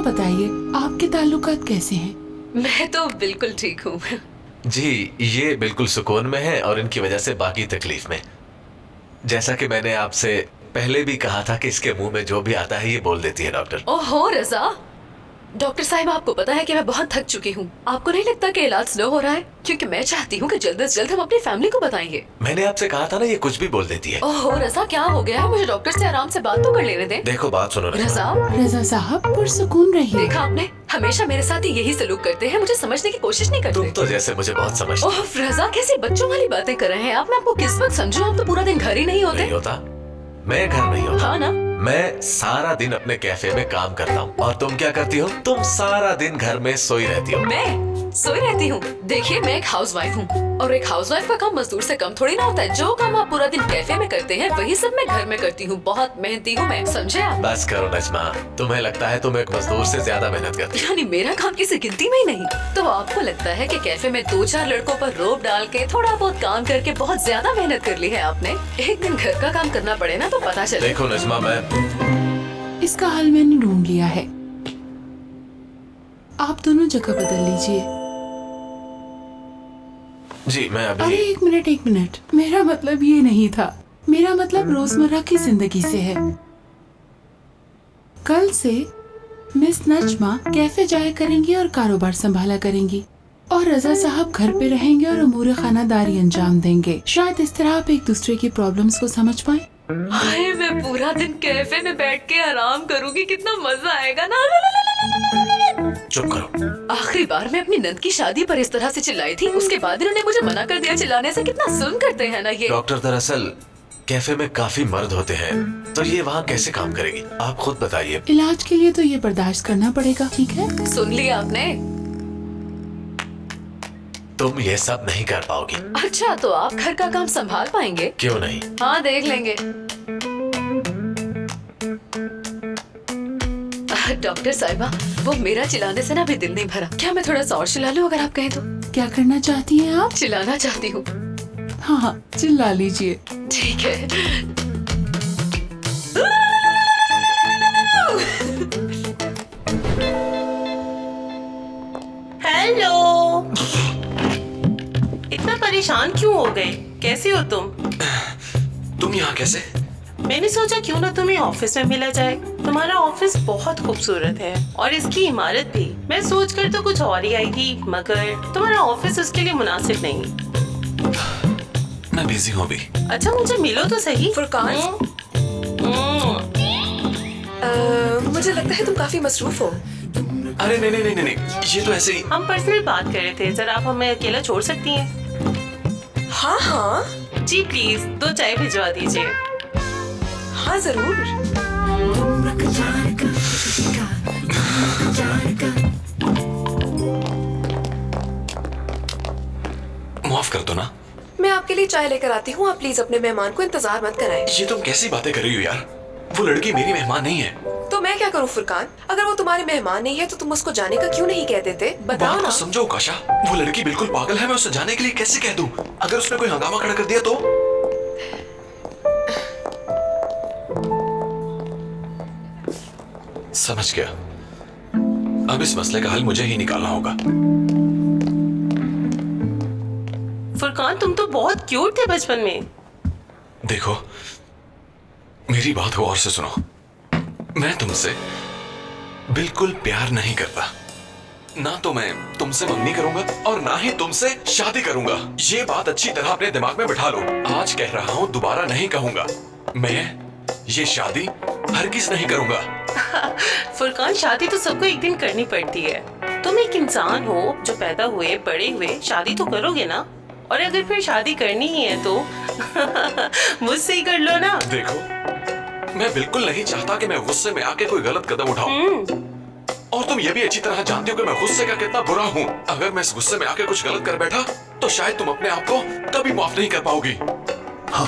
बताइए, आपके ताल्लुकात कैसे हैं? मैं तो बिल्कुल ठीक हूँ। जी, ये बिल्कुल सुकून में है और इनकी वजह से बाकी तकलीफ में। जैसा कि मैंने आपसे पहले भी कहा था कि इसके मुंह में जो भी आता है ये बोल देती है डॉक्टर। ओहो रजा, डॉक्टर साहब आपको पता है कि मैं बहुत थक चुकी हूँ। आपको नहीं लगता कि इलाज स्लो हो रहा है? क्योंकि मैं चाहती हूँ कि जल्द से जल्द हम अपनी फैमिली को बताएंगे। मैंने आपसे कहा था ना, ये कुछ भी बोल देती है। ओहो रजा, क्या हो गया है? मुझे डॉक्टर से आराम से बात तो कर लेने दें। देखो बात सुनो रजा, रजा साहब पुरसुकून रहिए। देखा आपने, हमेशा मेरे साथ ही यही सलूक करते हैं, मुझे समझने की कोशिश नहीं करते। तुम तो जैसे मुझे बहुत समझती। ओह रजा, कैसी बच्चों वाली बातें कर रहे हैं आप? मैं आपको किस वक्त समझूं? आप तो पूरा दिन घर ही नहीं होते। नहीं होता, मैं घर नहीं होता। हाँ ना? मैं सारा दिन अपने कैफे में काम करता हूँ और तुम क्या करती हो? तुम सारा दिन घर में सोई रहती हो। मैं सोई रहती हूँ? देखिए, मैं एक हाउसवाइफ हूँ और एक हाउसवाइफ का काम मजदूर से कम थोड़ी ना होता है। जो काम आप पूरा दिन कैफे में करते हैं वही सब मैं घर में करती हूँ। बहुत मेहनती हूँ मैं, समझे आप? बस करो नजमा, तुम्हें लगता है तुम एक मजदूर से ज्यादा मेहनत करती हो। यानी मेरा काम किसी गिनती में ही नहीं? तो आपको लगता है कि कैफे में 2-4 लड़कों पर रोब डाल के थोड़ा बहुत काम करके बहुत ज्यादा मेहनत कर ली है आपने? एक दिन घर का काम करना पड़े ना तो पता चले। देखो नजमा, मैं इसका हल मैंने ढूंढ लिया है। आप दोनों जगह बदल लीजिए। जी मैं अरे अभी। एक मिनट, मेरा मतलब ये नहीं था। मेरा मतलब रोजमर्रा की जिंदगी से है। कल से मिस नजमा कैफे जाया करेंगी और कारोबार संभाला करेंगी और रजा साहब घर पे रहेंगे और अमूर खानादारी अंजाम देंगे। शायद इस तरह आप एक दूसरे की प्रॉब्लम्स को समझ पाए। हाय, मैं पूरा दिन कैफे में बैठ के आराम करूंगी, कितना मजा आएगा ना। चुप करो। आखिरी बार मैं अपनी नंद की शादी पर इस तरह से चिल्लाई थी, उसके बाद इन्होंने मुझे मना कर दिया चिल्लाने से। कितना जुल्म करते हैं ना ये। डॉक्टर, दरअसल कैफे में काफी मर्द होते हैं तो ये वहाँ कैसे काम करेगी? आप खुद बताइए। इलाज के लिए तो ये बर्दाश्त करना पड़ेगा, ठीक है? सुन लिया आपने? तुम ये सब नहीं कर पाओगी। अच्छा, तो आप घर का काम संभाल पाएंगे? क्यों नहीं? हाँ, देख लेंगे। डॉक्टर साहिबा, वो मेरा चिल्लाने से ना भी दिल नहीं भरा। क्या मैं थोड़ा सा और चिल्ला लूं अगर आप कहें तो? क्या करना चाहती हैं आप? चिल्लाना चाहती हूँ। हाँ हाँ, चिल्ला लीजिए। ठीक है। हेलो, इतना परेशान क्यों हो गए? कैसे हो तुम यहाँ कैसे? मैंने सोचा क्यों ना तुम्हें ऑफिस में मिला जाए। तुम्हारा ऑफिस बहुत खूबसूरत है और इसकी इमारत भी। मैं सोचकर तो कुछ और ही आई थी, मगर तुम्हारा ऑफिस उसके लिए मुनासिब नहीं। मैं बिजी हूँ अभी। अच्छा, मुझे मिलो तो सही। फुरकान, मुझे लगता है तुम काफी मसरूफ हो। अरे नहीं नहीं नहीं नहीं, ये तो ऐसे ही। हम पर्सनल बात कर रहे थे, जरा आप हमें अकेला छोड़ सकती हैं? हाँ हाँ जी प्लीज, 2 चाय भिजवा दीजिए। हाँ जरूर। माफ कर दो ना। मैं आपके लिए चाय लेकर आती हूँ। आप प्लीज अपने मेहमान को इंतजार मत कराएं। ये तुम कैसी बातें कर रही हो यार? वो लड़की मेरी मेहमान नहीं है। तो मैं क्या करूँ फुरकान? अगर वो तुम्हारे मेहमान नहीं है तो तुम उसको जाने का क्यों नहीं कह देते? बताओ बात ना। को समझो काशा, वो लड़की बिल्कुल पागल है। मैं उसे जाने के लिए कैसे कह दूं? अगर उसने कोई हंगामा खड़ा कर दिया तो? समझ गया। अब इस मसले का हल मुझे ही निकालना होगा। फुरकान, तुम तो बहुत क्यूट थे बचपन में। देखो, मेरी बात गौर से सुनो। मैं तुमसे बिल्कुल प्यार नहीं करता। ना तो मैं तुमसे मंगनी करूंगा और ना ही तुमसे शादी करूंगा। ये बात अच्छी तरह अपने दिमाग में बिठा लो। आज कह रहा हूं, दोबारा नहीं कहूंगा। मैं ये शादी हरगिज नहीं करूंगा। फुरकान, शादी तो सबको एक दिन करनी पड़ती है। तुम एक इंसान हो जो पैदा हुए बड़े हुए, शादी तो करोगे ना? और अगर फिर शादी करनी ही है तो मुझसे ही कर लो ना। देखो, मैं बिल्कुल नहीं चाहता कि मैं गुस्से में आके कोई गलत कदम उठाऊं। और तुम ये भी अच्छी तरह जानती हो कि मैं गुस्से का कितना बुरा हूँ। अगर मैं इस गुस्से में आके कुछ गलत कर बैठा तो शायद तुम अपने आप को कभी माफ नहीं कर पाओगी। हाँ।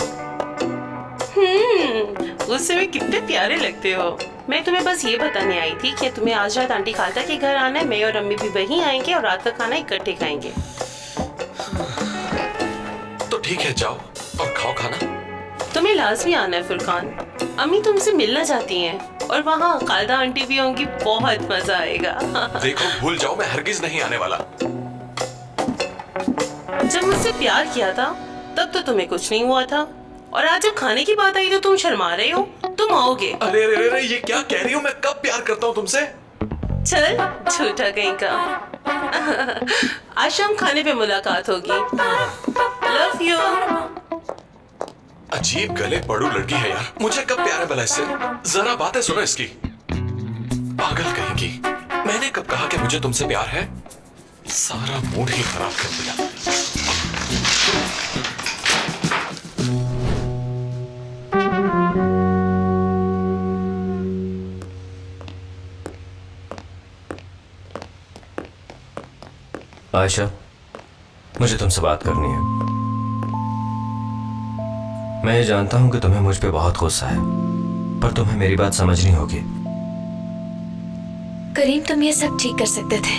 गुस्से में कितने प्यारे लगते हो। मैं तुम्हें बस ये बताने आई थी कि तुम्हें आज रात आंटी खालता के घर आना है। मैं और अम्मी भी वहीं आएंगे और रात का खाना इकट्ठे खाएंगे। तो ठीक है, जाओ और खाओ खाना। तुम्हें लाजमी आना है फुरकान। अम्मी तुमसे मिलना चाहती हैं। और वहाँ खालदा आंटी भी होंगी, बहुत मजा आएगा। देखो भूल जाओ, मैं हरगिज नहीं आने वाला। जब मुझसे प्यार किया था तब तो तुम्हें कुछ नहीं हुआ था, और आज जब खाने की बात आई तो तुम शर्मा रहे हो। तुम आओगे? अरे अरे अरे, ये क्या कह रही हो? मैं कब प्यार करता हूँ तुमसे? चल झूठा कहीं का। आज शाम खाने पे मुलाकात होगी। Love you. अजीब गले पड़ू लड़की है यार, मुझे कब प्यार है भला इससे? जरा बातें सुनो इसकी, पागल कहेगी। मैंने कब कहा कि मुझे तुमसे प्यार है? सारा मूड ही खराब कर दिया। आयशा, मुझे तुमसे बात करनी है। मैं ये जानता हूं कि तुम्हें मुझ पे बहुत गुस्सा है, पर तुम्हें मेरी बात समझनी होगी। करीम, तुम ये सब ठीक कर सकते थे,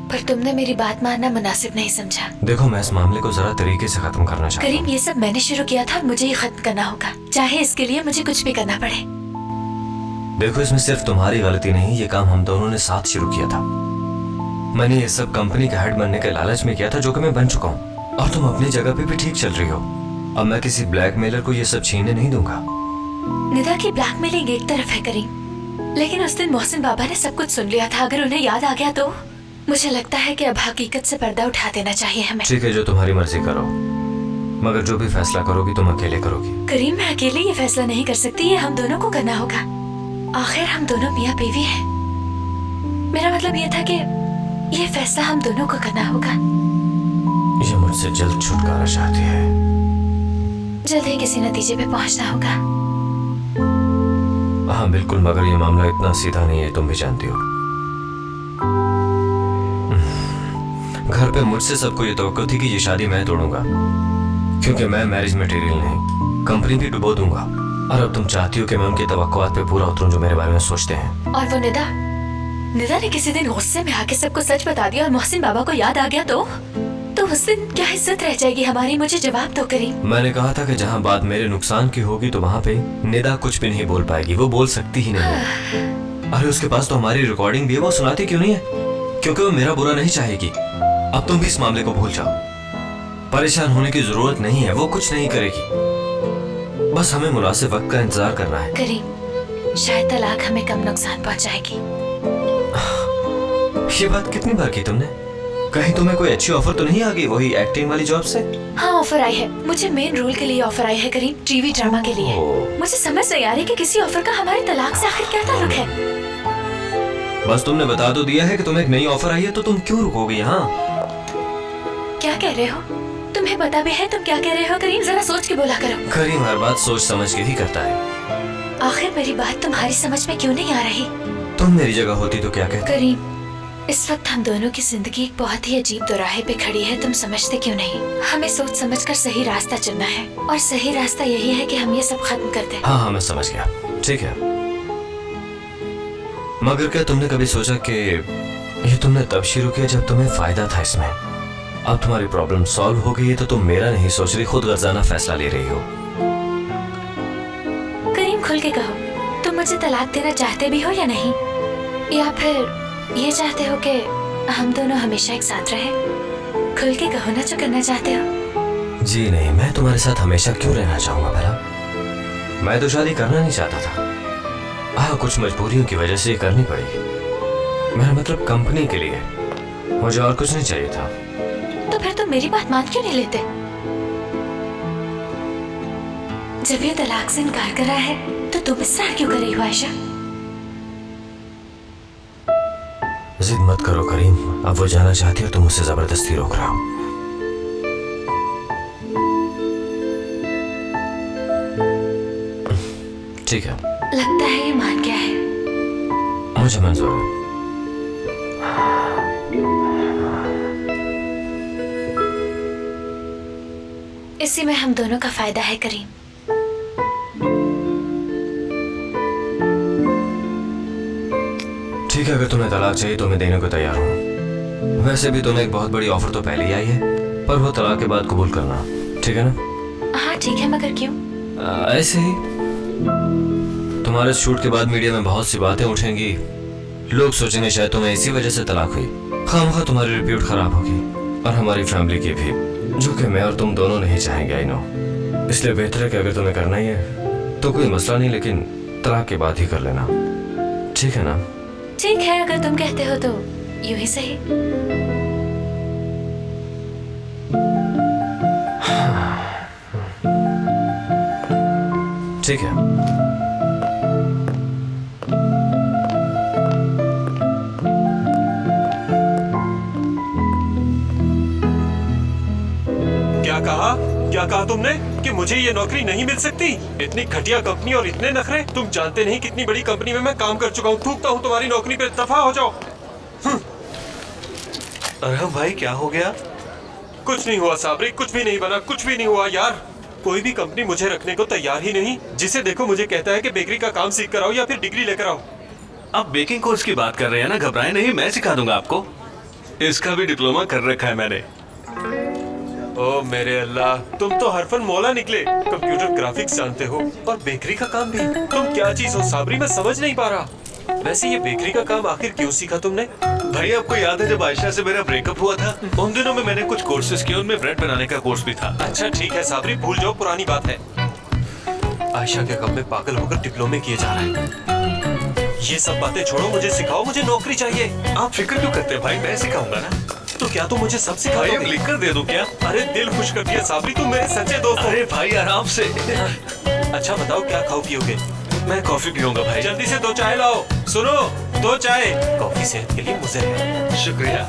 पर तुमने मेरी बात मानना मुनासिब नहीं समझा। देखो, मैं इस मामले को जरा तरीके से खत्म करना चाहता हूं। करीम, ये सब मैंने शुरू किया था और मुझे ही खत्म करना होगा, चाहे इसके लिए मुझे कुछ भी करना पड़े। देखो, इसमें सिर्फ तुम्हारी गलती नहीं, ये काम हम दोनों ने साथ शुरू किया था। मैंने ये सब कंपनी का हेड बनने के लालच में किया था, जो कि मैं बन चुका हूँ, और तुम अपनी जगह पे भी ठीक चल रही हो। अब मैं किसी ब्लैकमेलर को ये सब छीनने नहीं दूंगा। निदा की ब्लैकमेलिंग एक तरफ है करीम, लेकिन उस दिन मोहसिन बाबा ने सब कुछ सुन लिया था। अगर उन्हें याद आ गया तो मुझे लगता है कि अब हकीकत से पर्दा उठा देना चाहिए हमें। ठीक है, जो तुम्हारी मर्जी करो, मगर जो भी फैसला करोगी तुम अकेले करोगी। करीम, मैं अकेले ये फैसला नहीं कर सकती, ये हम दोनों को करना होगा। आखिर हम दोनों मियाँ बीवी हैं। मेरा मतलब ये था कि ये फैसला हम दोनों को करना होगा। ये मुझसे जल्द छुटकारा चाहती है। जल्द ही किसी नतीजे पे पहुंचना होगा। हाँ बिल्कुल, मगर ये मामला इतना सीधा नहीं है, तुम भी जानती हो। घर पे मुझसे सबको ये तवक्को थी कि ये शादी मैं तोड़ूंगा, क्योंकि मैं मैरिज मटेरियल नहीं, कंपनी भी डुबो दूंगा। और अब तुम चाहती हो कि मैं उनकी तवक्कुआत पे पूरा उतरूं जो मेरे बारे में सोचते हैं। और वो निदा ने किसी दिन गुस्से में आके सबको सच बता दिया और मोहसिन बाबा को याद आ गया तो उस दिन क्या इज्जत रह जाएगी हमारी? मुझे जवाब दो करीम। मैंने कहा था कि जहाँ बात मेरे नुकसान की होगी तो वहाँ पे निदा कुछ भी नहीं बोल पाएगी, वो बोल सकती ही नहीं है। अरे उसके पास तो हमारी रिकॉर्डिंग भी है, वो सुनाती क्यों नहीं है? क्योंकि वो मेरा बुरा नहीं चाहेगी। अब तुम भी इस मामले को भूल जाओ, परेशान होने की जरूरत नहीं है, वो कुछ नहीं करेगी। बस हमें मुनासिब वक्त का इंतजार करना है। करीम, शायद तलाक हमें कम नुकसान पहुंचाएगी। ये बात कितनी बार की तुमने? कहीं तुम्हें कोई अच्छी ऑफर तो नहीं आ गई वही एक्टिंग वाली जॉब से? हाँ, ऑफर आई है। मुझे मेन रोल के लिए ऑफर आई है करीम, टीवी ड्रामा के लिए। मुझे समझ नहीं आ रही कि किसी ऑफर का हमारे तलाक से आखिर क्या ताल्लुक है। बस तुमने बता तो दिया है कि तुम्हें एक नई ऑफर आई है, तो तुम क्यों रुकोगी यहाँ? क्या कह रहे हो? तुम्हें पता भी है तुम क्या कह रहे हो करीम? जरा सोच के बोला करो। करीम हर बात सोच समझ के ही करता है। आखिर मेरी बात तुम्हारी समझ में क्यों नहीं आ रही? तुम मेरी जगह होती तो क्या कहती? करीम, इस वक्त हम दोनों की जिंदगी एक बहुत ही अजीब दोराहे पे खड़ी है, तुम समझते क्यों नहीं? हमें सोच समझकर सही रास्ता चुनना है, और सही रास्ता यही है कि हम ये सब खत्म कर दें। हाँ हाँ, मैं समझ गया। ठीक है, मगर क्या तुमने कभी सोचा कि ये तुमने तब शुरू किया जब तुम्हें फायदा था इसमें? अब तुम्हारी प्रॉब्लम सॉल्व हो गई है तो तुम मेरा नहीं सोच रही, खुद गर्जाना फैसला ले रही हो। करीम, खुल के कहो, तुम मुझे तलाक देना चाहते भी हो या नहीं? या फिर ये चाहते हो कि हम दोनों हमेशा एक साथ रहें? खुल के कहो ना जो करना चाहते हो। जी नहीं, मैं तुम्हारे साथ हमेशा क्यों रहना चाहूंगा भला? मैं तो शादी करना नहीं चाहता था। हाँ, कुछ मजबूरियों की वजह से ये करनी पड़ी। मेरा मतलब कंपनी के लिए, मुझे और कुछ नहीं चाहिए था। तो फिर तुम मेरी बात मान क्यों नहीं लेते? जब ये तलाक से इनकार कर रहा है तो तुम इसरार क्यों कर रही हो आयशा? जिद मत करो करीम, अब वो जाना चाहती हो, तुम उससे जबरदस्ती रोक रहा हो। ठीक है, लगता है ये मान गया है। मुझे मंजूर है। इसी में हम दोनों का फायदा है करीम। ठीक है, अगर तुम्हें तलाक चाहिए तो मैं देने को तैयार हूँ। वैसे भी तुम्हें एक बहुत बड़ी ऑफर तो पहले ही आई है, पर वो तलाक के बाद कबूल करना, ठीक है ना? हाँ ठीक है, मगर क्यों? ऐसे ही तुम्हारे शूट के बाद मीडिया में बहुत सी बातें उठेंगी। लोग सोचेंगे शायद तुम्हें इसी वजह से तलाक हुई। खामखा तुम्हारी रिप्यूट खराब होगी और हमारी फैमिली की भी, जो कि मैं और तुम दोनों नहीं चाहेंगे। I know. इसलिए बेहतर है कि अगर तुम्हें करना ही है तो कोई मसला नहीं, लेकिन तलाक के बाद ही कर लेना, ठीक है ना? ठीक है, अगर तुम कहते हो तो यूं ही सही। ठीक है। क्या कहा तुमने कि मुझे ये नौकरी नहीं मिल सकती? इतनी घटिया कंपनी और इतने नखरे। तुम जानते नहीं कितनी बड़ी कंपनी में मैं काम कर चुका हूँ। थूकता हूँ तुम्हारी नौकरी पे, दफा हो जाओ। अरहम भाई क्या हो गया? कुछ नहीं हुआ साबरी, कुछ भी नहीं बना, कुछ भी नहीं हुआ यार। कोई भी कंपनी मुझे रखने को तैयार ही नहीं। जिसे देखो मुझे कहता है कि बेकरी का काम सीख कर आओ या फिर डिग्री लेकर आओ। आप बेकिंग कोर्स की बात कर रहे हैं ना? घबराए नहीं, मैं सिखा दूंगा आपको। इसका भी डिप्लोमा कर रखा है मैंने। ओ मेरे अल्लाह, तुम तो हरफन मौला निकले। कंप्यूटर ग्राफिक्स जानते हो और बेकरी का काम भी। तुम क्या चीज हो साबरी, मैं समझ नहीं पा रहा। वैसे ये बेकरी का काम आखिर क्यों सीखा तुमने? भाई आपको याद है जब आयशा से मेरा ब्रेकअप हुआ था? उन दिनों में मैंने कुछ कोर्सेज किए, उनमें ब्रेड बनाने का कोर्स भी था। अच्छा ठीक है साबरी, भूल जाओ, पुरानी बात है। आयशा के गम में पागल होकर डिप्लोमे किए जा रहा है। ये सब बातें छोड़ो, मुझे सिखाओ, मुझे नौकरी चाहिए। आप फिक्र क्यों करते हैं भाई, मैं सिखाऊंगा ना। तो क्या तुम मुझे सब सिखा भाई दोगे? लिख कर दे दूं क्या? अरे दिल खुश कर दिया साबरी, तुम मेरे सच्चे दोस्त हो। अरे भाई आराम से। अच्छा बताओ क्या खाओ पियोगे? मैं कॉफी पीऊंगा भाई। जल्दी से 2 चाय लाओ। सुनो, 2 चाय। कॉफी सेहत के लिए मुज़र है। शुक्रिया।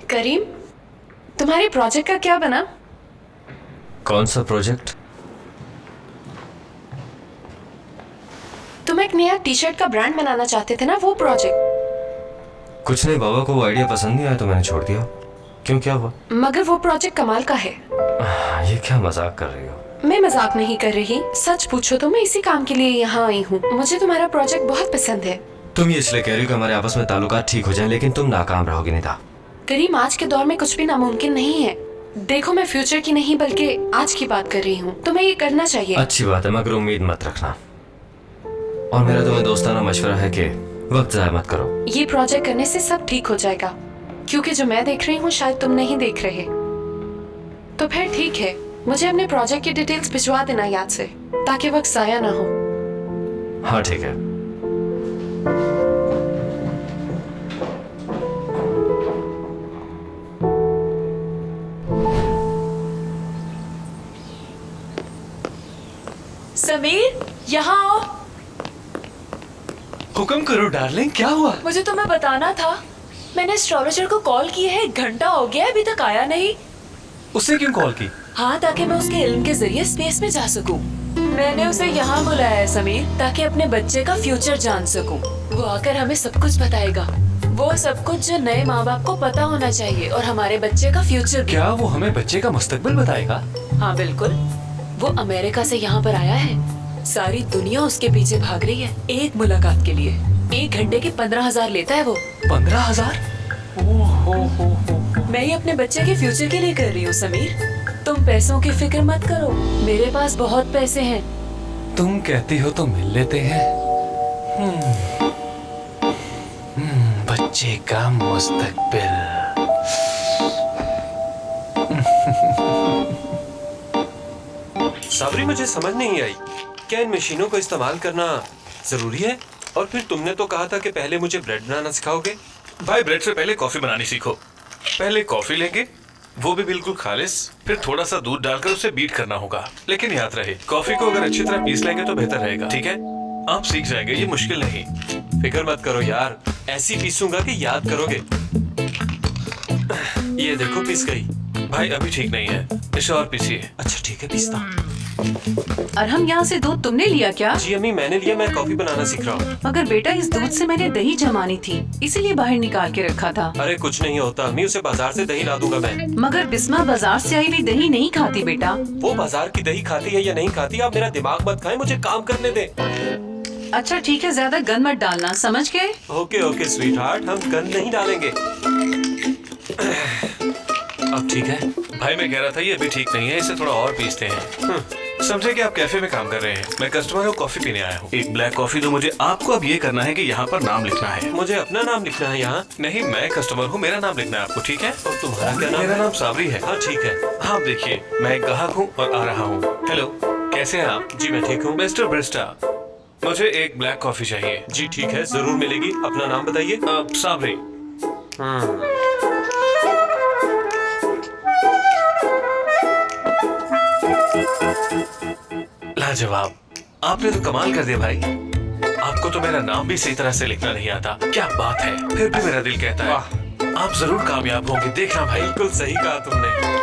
करीम, तुम्हारे प्रोजेक्ट का क्या बना? कौन सा प्रोजेक्ट? तुम एक नया टी शर्ट का ब्रांड बनाना चाहते थे ना, वो प्रोजेक्ट। कुछ नहीं, बाबा को वो आइडिया पसंद नहीं आया तो मैंने छोड़ दिया। क्यों, क्या हुआ? मगर वो प्रोजेक्ट कमाल का है। ये क्या मजाक कर रही हो? मैं मजाक नहीं कर रही, सच पूछो तो मैं इसी काम के लिए यहाँ आई हूँ। मुझे तुम्हारा प्रोजेक्ट बहुत पसंद है। तुम ये इसलिए कह रही हो कि हमारे आपस में ताल्लुकात ठीक हो जाएं, लेकिन तुम नाकाम रहोगी निदा। करीम, आज के दौर में कुछ भी नामुमकिन नहीं है। देखो, मैं फ्यूचर की नहीं बल्कि आज की बात कर रही हूँ। तुम्हें ये करना चाहिए। अच्छी बात है, मगर उम्मीद मत रखना। और मेरा तुम्हें दोस्ताना मशवरा है कि वक्त जाया मत करो। ये प्रोजेक्ट करने से सब ठीक हो जाएगा, क्योंकि जो मैं देख रही हूँ शायद तुम नहीं देख रहे। तो फिर ठीक है, मुझे अपने प्रोजेक्ट की डिटेल्स भिजवा देना याद से, ताकि वक्त जाया ना हो। हाँ ठीक है। समीर, यहाँ आओ। हुक्म करो डार्लिंग, क्या हुआ? मुझे तुम्हें बताना था। मैंने एस्ट्रोलॉजर को कॉल की है, 1 घंटा हो गया, अभी तक आया नहीं। उसने क्यों कॉल की? हाँ, ताकि मैं उसके इल्म के जरिए स्पेस में जा सकूं। मैंने उसे यहाँ बुलाया है समीर, ताकि अपने बच्चे का फ्यूचर जान सकूं। वो आकर हमें सब कुछ बताएगा, वो सब कुछ जो नए माँ बाप को पता होना चाहिए, और हमारे बच्चे का फ्यूचर भी। क्या वो हमें बच्चे का मुस्तकबिल बताएगा? हाँ बिल्कुल। वो अमेरिका से यहाँ पर आया है, सारी दुनिया उसके पीछे भाग रही है एक मुलाकात के लिए। 1 घंटे के 15,000 लेता है वो। 15,000? मैं ये अपने बच्चे के फ्यूचर के लिए कर रही हूँ समीर। तुम पैसों की फिक्र मत करो, मेरे पास बहुत पैसे हैं। तुम कहती हो तो मिल लेते हैं। बच्चे का मुस्तकबिल। साबरी, मुझे समझ नहीं आई, क्या इन मशीनों को इस्तेमाल करना जरूरी है? और फिर तुमने तो कहा था कि पहले मुझे ब्रेड बनाना सिखाओगे। भाई ब्रेड से पहले कॉफी बनानी सीखो। पहले कॉफी लेंगे, वो भी बिल्कुल खालिस, फिर थोड़ा सा दूध डालकर उसे बीट करना होगा। लेकिन याद रहे, कॉफी को अगर अच्छी तरह पीस लेंगे तो बेहतर रहेगा, ठीक है? आप सीख जाएंगे, ये मुश्किल नहीं। फिक्र मत करो यार, ऐसी पीसूंगा कि याद करोगे। ये देखो पिस गई। भाई अभी ठीक नहीं है, इसे और पीसिए। अच्छा ठीक है, पीसता हूँ। और हम यहाँ से दूध तुमने लिया क्या? जी अम्मी, मैंने लिया, मैं कॉफी बनाना सीख रहा हूँ। मगर बेटा, इस दूध से मैंने दही जमानी थी, इसीलिए बाहर निकाल के रखा था। अरे कुछ नहीं होता अम्मी, उसे बाजार से दही ला दूंगा मैं। मगर बिस्मा बाजार से आई हुई दही नहीं खाती बेटा। वो बाजार की दही खाती है या नहीं खाती, आप मेरा दिमाग मत खाएं, मुझे काम करने दे। अच्छा ठीक है, ज्यादा गन मत डालना, समझ गए? ओके ओके स्वीट हार्ट, हम गन नहीं डालेंगे। अब ठीक है? भाई मैं कह रहा था ये अभी ठीक नहीं है, इसे थोड़ा और पीसते हैं। समझे कि आप कैफे में काम कर रहे हैं, मैं कस्टमर को कॉफी पीने आया हूँ। एक ब्लैक कॉफी दो मुझे। आपको अब ये करना है कि यहाँ पर नाम लिखना है। मुझे अपना नाम लिखना है यहाँ? नहीं, मैं कस्टमर हूँ, मेरा नाम लिखना है आपको, ठीक है? और तुम्हारा क्या नाम मेरा है? नाम साबरी है। हाँ ठीक है। हाँ देखिए, मैं एक ग्राहक हूँ और आ रहा हूँ। हेलो, कैसे हैं आप? जी मैं ठीक हूँ। मिस्टर ब्रिस्टा, मुझे एक ब्लैक कॉफी चाहिए। जी ठीक है, जरूर मिलेगी। अपना नाम बताइए। साबरी। लाजवाब, आपने तो कमाल कर दिया भाई। आपको तो मेरा नाम भी सही तरह से लिखना नहीं आता। क्या बात है, फिर भी मेरा दिल कहता है आप जरूर कामयाब होंगे, देखना भाई। बिल्कुल सही कहा तुमने।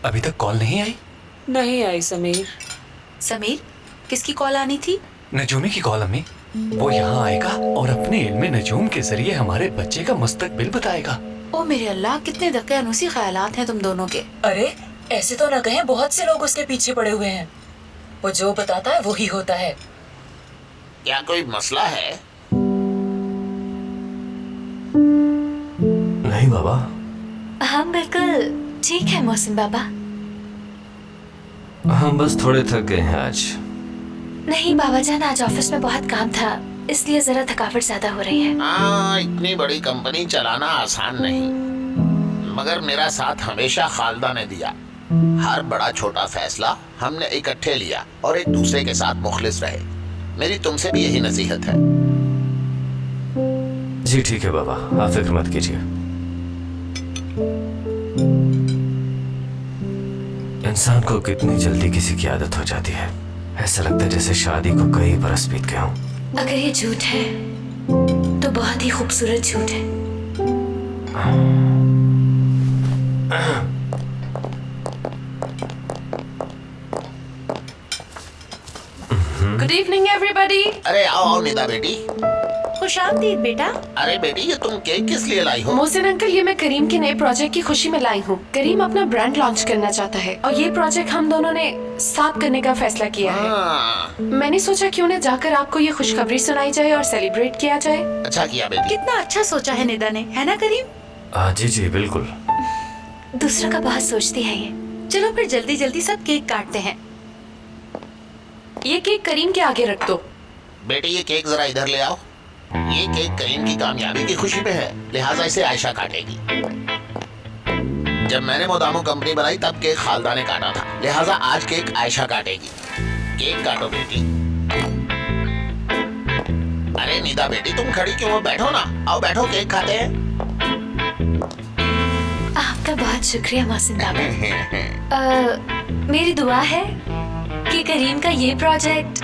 अभी तक कॉल नहीं आई? नहीं आई समीर। समीर, किसकी कॉल आनी थी? नजूमी की कॉल अम्मी। वो यहाँ आएगा और अपने इल्म नजूम के जरिए हमारे बच्चे का मुस्तकबिल बताएगा। ओ मेरे अल्लाह, कितने दकियानुसी ख्यालात हैं तुम दोनों के। अरे ऐसे तो न कहें, बहुत से लोग उसके पीछे पड़े हुए हैं। वो जो बताता है वो ही होता है। क्या कोई मसला है? नहीं बाबा। हम बिल्कुल ठीक है मोहसिन बाबा। हम बस थोड़े थक गए हैं आज। नहीं बाबा जान, आज ऑफिस में बहुत काम था, इसलिए जरा थकावट ज्यादा हो रही है। हाँ, इतनी बड़ी कंपनी चलाना आसान नहीं, मगर मेरा साथ हमेशा खालदा ने दिया। हर बड़ा छोटा फैसला हमने इकट्ठे लिया और एक दूसरे के साथ मुखलिस रहे। मेरी तुमसे भी यही नसीहत है। जी ठीक है बाबा, आप फिक्र मत कीजिए। इंसान को कितनी जल्दी किसी की आदत हो जाती है। ऐसा लगता है जैसे शादी को कई बरस बीत गए हों। अगर ये झूठ है तो बहुत ही खूबसूरत झूठ है। Good evening everybody. अरे आओ आओ निदा बेटी। खुशामदीद बेटा। अरे बेटी, ये तुम केक किस लिए लाई हो? मोहसिन अंकल, ये मैं करीम के नए प्रोजेक्ट की खुशी में लाई हूँ। करीम अपना ब्रांड लॉन्च करना चाहता है और ये प्रोजेक्ट हम दोनों ने साथ करने का फैसला किया है। हाँ, मैंने सोचा क्यों न जाकर आपको ये खुशखबरी सुनाई जाए और सेलिब्रेट किया जाए। अच्छा किया बेटी। कितना अच्छा सोचा है निदा ने, है ना करीम? जी जी बिल्कुल। दूसरों का बहुत सोचती है ये। चलो फिर जल्दी जल्दी सब केक काटते हैं। ये केक करीम के आगे रख दो। बेटी ये केक जरा इधर ले आओ। ये केक करीम की कामयाबी की खुशी पे है, लिहाजा इसे आयशा काटेगी। जब मैंने मोदामो कंपनी बनाई तब केक खालदा ने काटा था, लिहाजा आज केक आयशा काटेगी। केक काटो बेटी। अरे निदा बेटी, तुम खड़ी क्यों हो? बैठो ना, आओ बैठो, केक खाते हैं। आपका बहुत शुक्रिया मोहसिन बाबा। मेरी दुआ है कि करीम का ये प्रोजेक्ट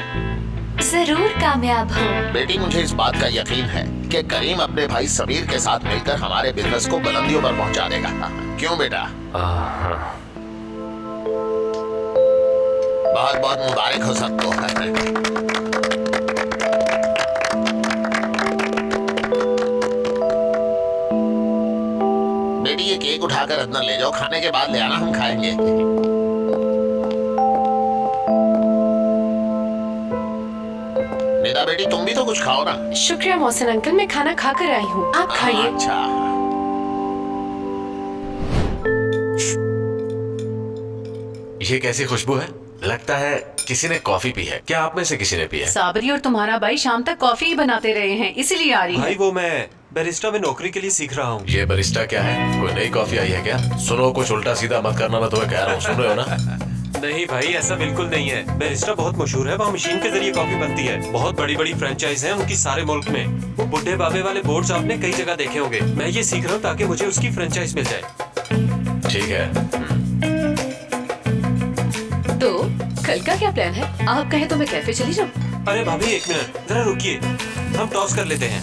जरूर कामयाब हो। बेटी मुझे इस बात का यकीन है कि करीम अपने भाई सबीर के साथ मिलकर हमारे बिजनेस को बुलंदियों पर पहुंचा देगा। क्यों बेटा? बहुत बहुत मुबारक हो सबको। बेटी ये केक उठाकर अंदर ले जाओ, खाने के बाद ले आना, हम खाएंगे। निदा बेटी तुम भी तो कुछ खाओ ना। शुक्रिया मोहसिन अंकल, मैं खाना खाकर आई हूँ, आप खाइए। अच्छा। ये कैसी खुशबू है? लगता है किसी ने कॉफी पी है। क्या आप में से किसी ने पी है? साबरी और तुम्हारा भाई शाम तक कॉफी ही बनाते रहे हैं, इसीलिए आ रही है। भाई वो मैं बैरिस्टा में नौकरी के लिए सीख रहा हूँ। ये बरिस्टा क्या है? कोई नई कॉफी आई है क्या? सुनो, कुछ उल्टा सीधा मत करना, मैं तुम्हें कह रहा हूँ, सुन रहे हो ना? नहीं भाई, ऐसा बिल्कुल नहीं है। बैरिस्टा बहुत मशहूर है, वहाँ मशीन के जरिए कॉफी बनती है। बहुत बड़ी बड़ी फ्रेंचाइज हैं उनकी सारे मुल्क में। वो बुढ़े बाबे वाले बोर्ड्स आपने कई जगह देखे होंगे। मैं ये सीख रहा हूँ ताकि मुझे उसकी फ्रेंचाइज मिल जाए। ठीक है। तो कल का क्या प्लान है? आप कहें तो मैं कैफे चली जाऊँ। अरे भाभी एक मिनट, जरा रुकिए, हम टॉस कर लेते हैं।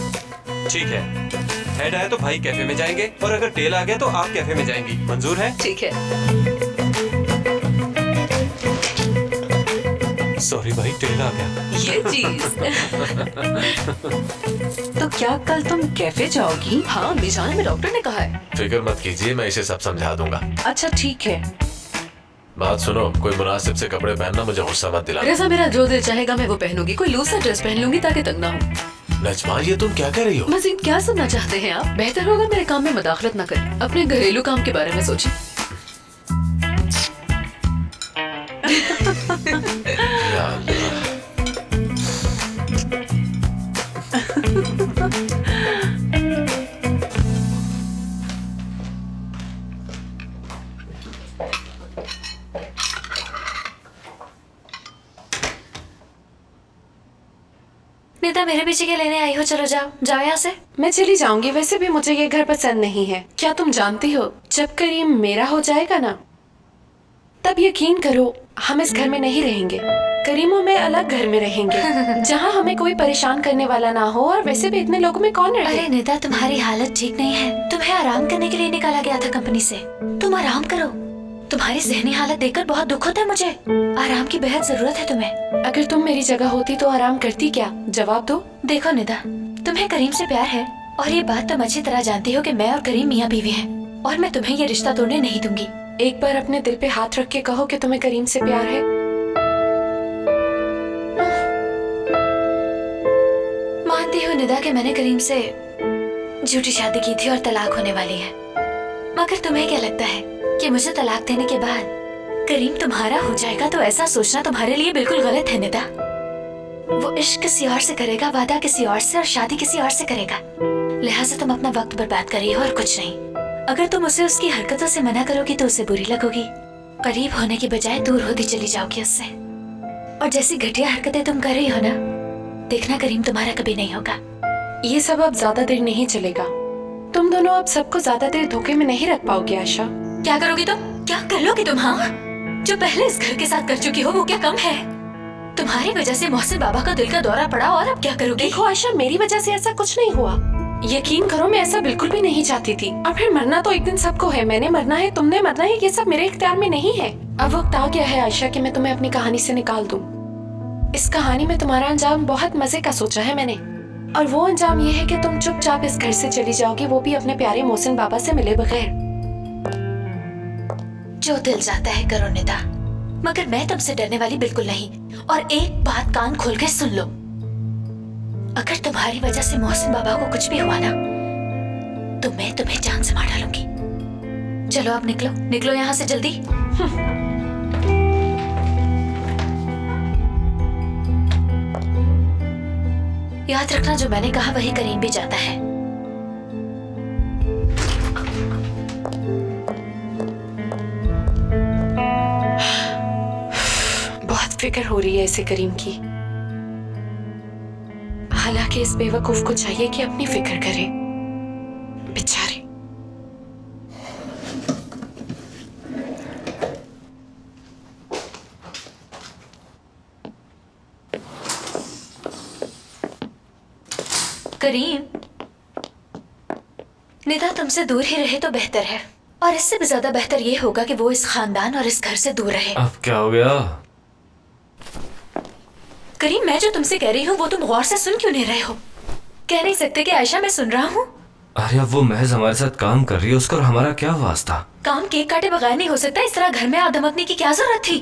ठीक है, हेड आया तो भाई कैफे में जाएंगे और अगर टेल आ गया तो आप कैफे में जाएंगी। मंजूर है? ठीक है। सॉरी भाई, टेल आ गया। ये चीज। तो क्या कल तुम कैफे जाओगी? हाँ मिजान में डॉक्टर ने कहा है। फिक्र मत कीजिए, मैं इसे सब समझा दूंगा। अच्छा ठीक है। बात सुनो, कोई मुनासिब से कपड़े पहनना, मुझे गुस्सा मत दिलाना। रजा मेरा जो दिल चाहेगा मैं वो पहनूंगी। कोई लूसा ड्रेस पहन लूंगी ताकि तंग ना हो। नजमा, ये तुम क्या कह रही हो? मजीद क्या सुनना चाहते हैं आप? बेहतर होगा मेरे काम में मदाखलत न करें, अपने घरेलू काम के बारे में सोचें। या अल्लाह। निदा मेरे पीछे के लेने आई हो? चलो जाओ जाओ यहाँ से। मैं चली जाऊंगी, वैसे भी मुझे ये घर पसंद नहीं है। क्या तुम जानती हो, जब करीम मेरा हो जाएगा ना, तब यकीन करो हम इस घर में नहीं रहेंगे। करीम और मैं अलग घर में रहेंगे जहाँ हमें कोई परेशान करने वाला ना हो। और वैसे भी इतने लोगों में कौन रहे? अरे निदा, तुम्हारी हालत ठीक नहीं है। तुम्हें आराम करने के लिए निकाला गया था कंपनी से। तुम आराम करो। तुम्हारी जहनी हालत देखकर बहुत दुख होता है मुझे। आराम की बेहद जरूरत है तुम्हें। अगर तुम मेरी जगह होती तो आराम करती क्या? जवाब दो। देखो निदा, तुम्हें करीम से प्यार है और ये बात तुम अच्छी तरह जानती हो कि मैं और करीम मियाँ बीवी हैं और मैं तुम्हें ये रिश्ता तोड़ने नहीं दूंगी। एक बार अपने दिल पे हाथ रख के कहो कि तुम्हें करीम से प्यार है। मानती हूँ निदा कि मैंने करीम से झूठी शादी की थी और तलाक होने वाली है, मगर तुम्हें क्या लगता है कि मुझे तलाक देने के बाद करीम तुम्हारा हो जाएगा? तो ऐसा सोचना तुम्हारे लिए बिल्कुल गलत है निदा। वो इश्क किसी और से करेगा, वादा किसी और से और शादी किसी और से करेगा। लिहाजा तुम अपना वक्त बर्बाद कर रही हो और कुछ नहीं। अगर तुम उसे उसकी हरकतों से मना करोगी तो उसे बुरी लगोगी। करीब होने की बजाय दूर होती चली जाओगी उससे। और जैसी घटिया हरकतें तुम कर रही हो ना, देखना करीम तुम्हारा कभी नहीं होगा। ये सब अब ज्यादा देर नहीं चलेगा। तुम दोनों अब सबको ज्यादा देर धोखे में नहीं रख पाओगे आशा। क्या करोगी तुम? क्या कर लोगी तुम? हाँ, जो पहले इस घर के साथ कर चुकी हो वो क्या कम है? तुम्हारी वजह से मोहसिन बाबा का दिल का दौरा पड़ा और अब क्या करोगी? देखो आयशा, मेरी वजह से ऐसा कुछ नहीं हुआ। यकीन करो, मैं ऐसा बिल्कुल भी नहीं चाहती थी। और फिर मरना तो एक दिन सबको है। मैंने मरना है, तुमने मरना है, ये सब मेरे इख्तियार में नहीं है। अब वक्त आ गया है आयशा कि मैं तुम्हें अपनी कहानी से निकाल दूं। इस कहानी में तुम्हारा अंजाम बहुत मजे का सोचा है मैंने, और वो अंजाम ये है कि तुम चुपचाप इस घर से चली जाओगी, वो भी अपने प्यारे मोहसिन बाबा से मिले बगैर। जो दिल चाहता है करो निदा, मगर मैं तुमसे डरने वाली बिल्कुल नहीं। और एक बात कान खोल के सुन लो, अगर तुम्हारी वजह से मोहसिन बाबा को कुछ भी हुआ ना, तो मैं तुम्हें जान से मार डालूंगी। चलो अब निकलो, निकलो यहाँ से जल्दी। याद रखना, जो मैंने कहा वही करीम भी जाता है। बहुत फिक्र हो रही है इसे करीम की। हालांकि इस बेवकूफ को चाहिए कि अपनी फिक्र करे, बेचारे। करीम, निदा तुमसे दूर ही रहे तो बेहतर है, और इससे भी ज्यादा बेहतर ये होगा कि वो इस खानदान और इस घर से दूर रहे। अब क्या हो गया? करीम, मैं जो तुमसे कह रही हूँ वो तुम गौर से सुन क्यों नहीं रहे हो? कह नहीं सकते कि आयशा मैं सुन रहा हूँ? अरे अब वो महज हमारे साथ काम कर रही है, उसका और हमारा क्या वास्ता? काम केक काटे बगैर नहीं हो सकता। इस तरह घर में आ धमकने की क्या जरूरत थी?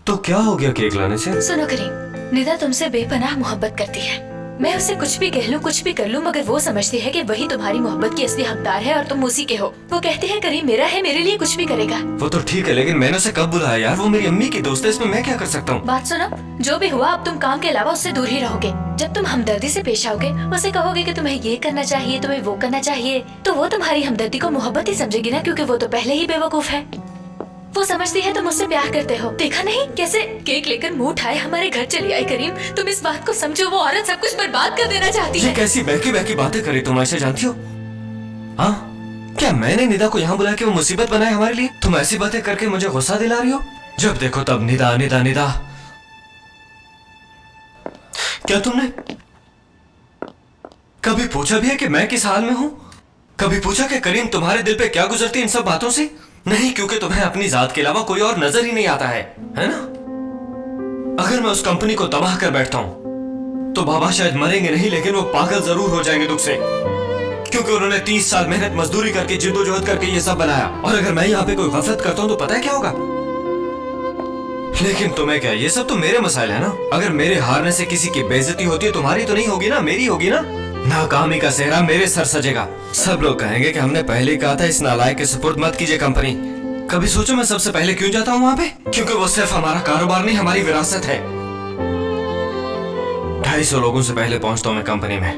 तो क्या हो गया केक लाने से? सुनो करीम, निदा तुमसे बेपनाह मोहब्बत करती है। मैं उसे कुछ भी कह लूं, कुछ भी कर लूं, मगर वो समझती है कि वही तुम्हारी मोहब्बत की असली हकदार है और तुम उसी के हो। वो कहती है करीम मेरा है, मेरे लिए कुछ भी करेगा। वो तो ठीक है, लेकिन मैंने उसे कब बुलाया यार? वो मेरी अम्मी की दोस्त है, इसमें मैं क्या कर सकता हूँ? बात सुनो, जो भी हुआ अब तुम काम के अलावा उससे दूर ही रहोगे। जब तुम हमदर्दी से पेश आओगे, उसे कहोगे कि तुम्हें ये करना चाहिए, तुम्हें वो करना चाहिए, तो वो तुम्हारी हमदर्दी को मोहब्बत ही समझेगी ना, क्योंकि वो तो पहले ही बेवकूफ है। वो समझती है तुम मुझसे प्यार करते हो। देखा नहीं कैसे केक लेकर मुंह उठाए हमारे घर चली आई। करीम, तुम इस बात को समझो, वो औरत सब कुछ बर्बाद कर देना चाहती है। ये कैसी बहकी बहकी बातें करी तुम आयशा, जानती हो? हाँ, क्या मैंने निदा को यहाँ बुलाया कि वो मुसीबत बनाए हमारे लिए? तुम ऐसी बातें करके मुझे गुस्सा दिला रही हो? जब देखो तब निदा निदा निदा। क्या तुमने कभी पूछा भी है कि मैं किस हाल में हूँ? कभी पूछा कि करीम तुम्हारे दिल पे क्या गुजरती इन सब बातों से? नहीं, क्योंकि तुम्हें अपनी जात के अलावा कोई और नजर ही नहीं आता है ना? अगर मैं उस कंपनी को तबाह कर बैठता हूँ तो बाबा शायद मरेंगे नहीं, लेकिन वो पागल जरूर हो जाएंगे दुख से, क्योंकि उन्होंने 30 साल मेहनत मजदूरी करके जिद्दोजहद करके ये सब बनाया। और अगर मैं यहाँ पे कोई गफलत करता हूँ तो पता है क्या होगा? लेकिन तुम्हें क्या, ये सब तो मेरे मसाइल है ना। अगर मेरे हारने से किसी की बेइज्जती होती है, तुम्हारी तो नहीं होगी ना, मेरी होगी ना। नाकामी का सेहरा मेरे सर सजेगा। सब लोग कहेंगे कि हमने पहले ही कहा था इस नालायक के सुपुर्द मत कीजिए कंपनी। कभी सोचो मैं सबसे पहले क्यों जाता हूँ वहाँ पे? क्योंकि वो सिर्फ हमारा कारोबार नहीं, हमारी विरासत है। 250 लोगों से पहले पहुंचता हूँ मैं कंपनी में।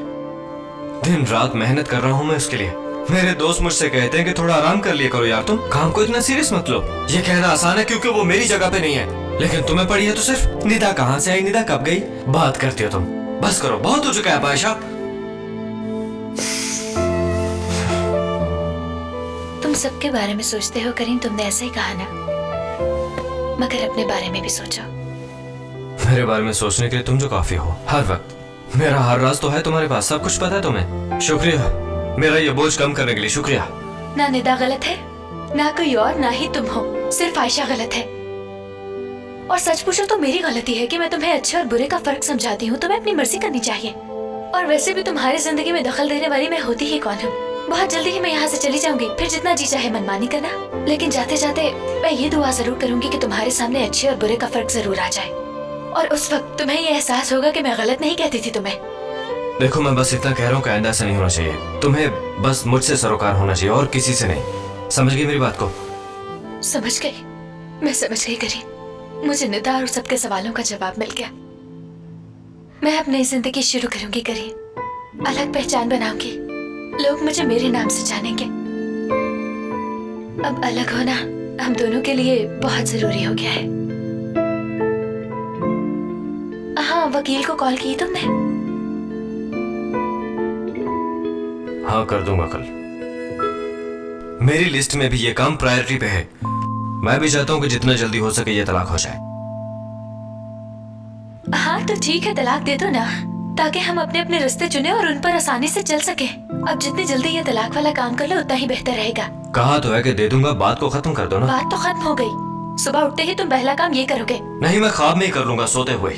दिन रात मेहनत कर रहा हूँ मैं उसके लिए। मेरे दोस्त मुझसे कहते हैं कि थोड़ा आराम कर लिया करो यार, तुम काम को इतना सीरियस मत लो। ये कहना आसान है क्योंकि वो मेरी जगह पे नहीं है, लेकिन तुम्हें पड़ी है तो सिर्फ। निदा कहाँ से आई, निदा कब गई? बात करती हो तुम, बस करो, बहुत हो चुका है आयशा। तुम सबके बारे में सोचते हो करीम, तुमने ऐसा ही कहा ना, मगर अपने बारे में भी सोचो। मेरे बारे में सोचने के लिए तुम जो काफी हो हर वक्त। मेरा हर राज तो है तुम्हारे पास, सब कुछ पता है तुम्हें। शुक्रिया, मेरा ये बोझ कम करने के लिए शुक्रिया। ना निदा गलत है, ना कोई और, ना ही तुम हो, सिर्फ आयशा गलत है। और सच पूछो तो मेरी गलती है कि मैं तुम्हें अच्छे और बुरे का फर्क समझाती हूँ। तुम्हें अपनी मर्जी करनी चाहिए। और वैसे भी तुम्हारी जिंदगी में दखल देने वाली मैं होती ही कौन हूँ? बहुत जल्दी ही मैं यहाँ से चली जाऊंगी, फिर जितना जी चाहे मनमानी करना। लेकिन जाते जाते मैं ये दुआ जरूर करूंगी कि तुम्हारे सामने अच्छे और बुरे का फर्क जरूर आ जाए, और उस वक्त तुम्हें ये एहसास होगा कि मैं गलत नहीं कहती थी तुम्हें। देखो मैं बस इतना कह रहा हूँ कि आइंदा ऐसा नहीं होना चाहिए। तुम्हें बस मुझसे सरोकार होना चाहिए और किसी से नहीं। समझ गई मेरी बात को? समझ गई, मैं समझ गई करीम। मुझे निदा और सबके सवालों का जवाब मिल गया। मैं अब नई जिंदगी शुरू करूंगी करीम, अलग पहचान बनाऊंगी। लोग मुझे मेरे नाम से जानेंगे। अब अलग होना हम दोनों के लिए बहुत जरूरी हो गया है। हाँ, वकील को कॉल की तुमने? हाँ, कर दूंगा कल। मेरी लिस्ट में भी ये काम प्रायोरिटी पे है। मैं भी चाहता हूँ कि जितना जल्दी हो सके ये तलाक हो जाए। हाँ तो ठीक है, तलाक दे दो ना, ताकि हम अपने अपने रास्ते चुने और उन पर आसानी से चल सके। अब जितनी जल्दी ये तलाक वाला काम कर लो उतना ही बेहतर रहेगा। कहा तो है कि दे दूंगा, बात को खत्म कर दो ना। बात तो खत्म हो गई। सुबह उठते ही तुम पहला काम ये करोगे? नहीं, मैं ख्वाब में ही कर लूंगा सोते हुए।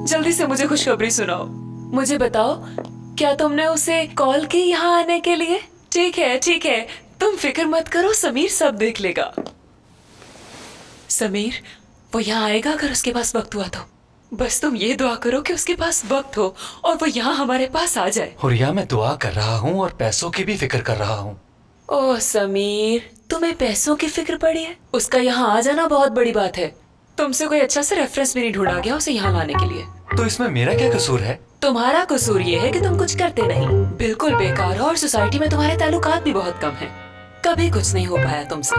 जल्दी से मुझे खुशखबरी सुनाओ। मुझे बताओ, क्या तुमने उसे कॉल की यहाँ आने के लिए? ठीक है ठीक है, तुम फिक्र मत करो, समीर सब देख लेगा। समीर वो यहाँ आएगा अगर उसके पास वक्त हुआ तो। बस तुम ये दुआ करो कि उसके पास वक्त हो और वो यहाँ हमारे पास आ जाए। हुरिया, मैं दुआ कर रहा हूँ और पैसों की भी फिक्र कर रहा हूँ। ओह समीर, तुम्हें पैसों की फिक्र पड़ी है? उसका यहाँ आ जाना बहुत बड़ी बात है। तुमसे कोई अच्छा सा रेफरेंस भी नहीं ढूंढा गया उसे यहाँ लाने के लिए। तो इसमें मेरा क्या कसूर है? तुम्हारा कसूर ये है कि तुम कुछ करते नहीं, बिल्कुल बेकार हो, और सोसाइटी में तुम्हारे ताल्लुकात भी बहुत कम हैं। कभी कुछ नहीं हो पाया तुमसे।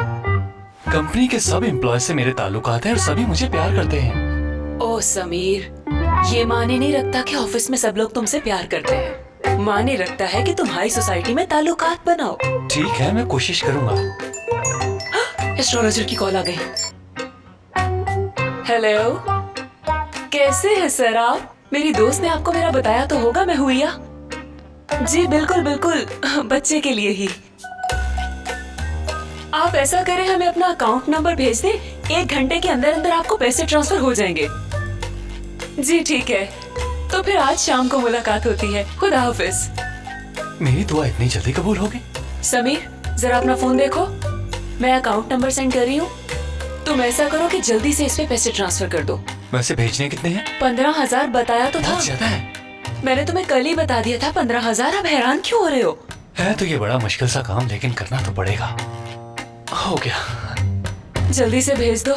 कंपनी के सब एम्प्लॉय से मेरे ताल्लुकात हैं और सभी मुझे प्यार करते हैं। ओह समीर, ये माने नहीं रखता कि ऑफिस में सब लोग तुमसे प्यार करते हैं। माने रखता है कि तुम हाई सोसाइटी में ताल्लुकात बनाओ। ठीक है, मैं कोशिश करूंगा। एस्ट्रोलॉजर की कॉल आ गई। हेलो, कैसे हैं सर आप? मेरी दोस्त ने आपको मेरा बताया तो होगा, मैं हुईया। जी बिल्कुल बिल्कुल, बच्चे के लिए ही। आप ऐसा करें, हमें अपना अकाउंट नंबर भेज दें, 1 घंटे के अंदर अंदर आपको पैसे ट्रांसफर हो जाएंगे। जी ठीक है, तो फिर आज शाम को मुलाकात होती है। खुदा हाफिज। मेरी दुआ इतनी जल्दी कबूल हो गई? समीर जरा अपना फोन देखो, मैं अकाउंट नंबर सेंड कर रही हूँ। तुम ऐसा करो कि जल्दी से इस पे पैसे ट्रांसफर कर दो। वैसे भेजने कितने हैं? 15,000 बताया तो था। बहुत ज्यादा है। मैंने तुम्हें कल ही बता दिया था 15,000। अब हैरान क्यों हो रहे हो? है तो ये बड़ा मुश्किल सा काम, लेकिन करना तो पड़ेगा। हो गया। जल्दी से भेज दो।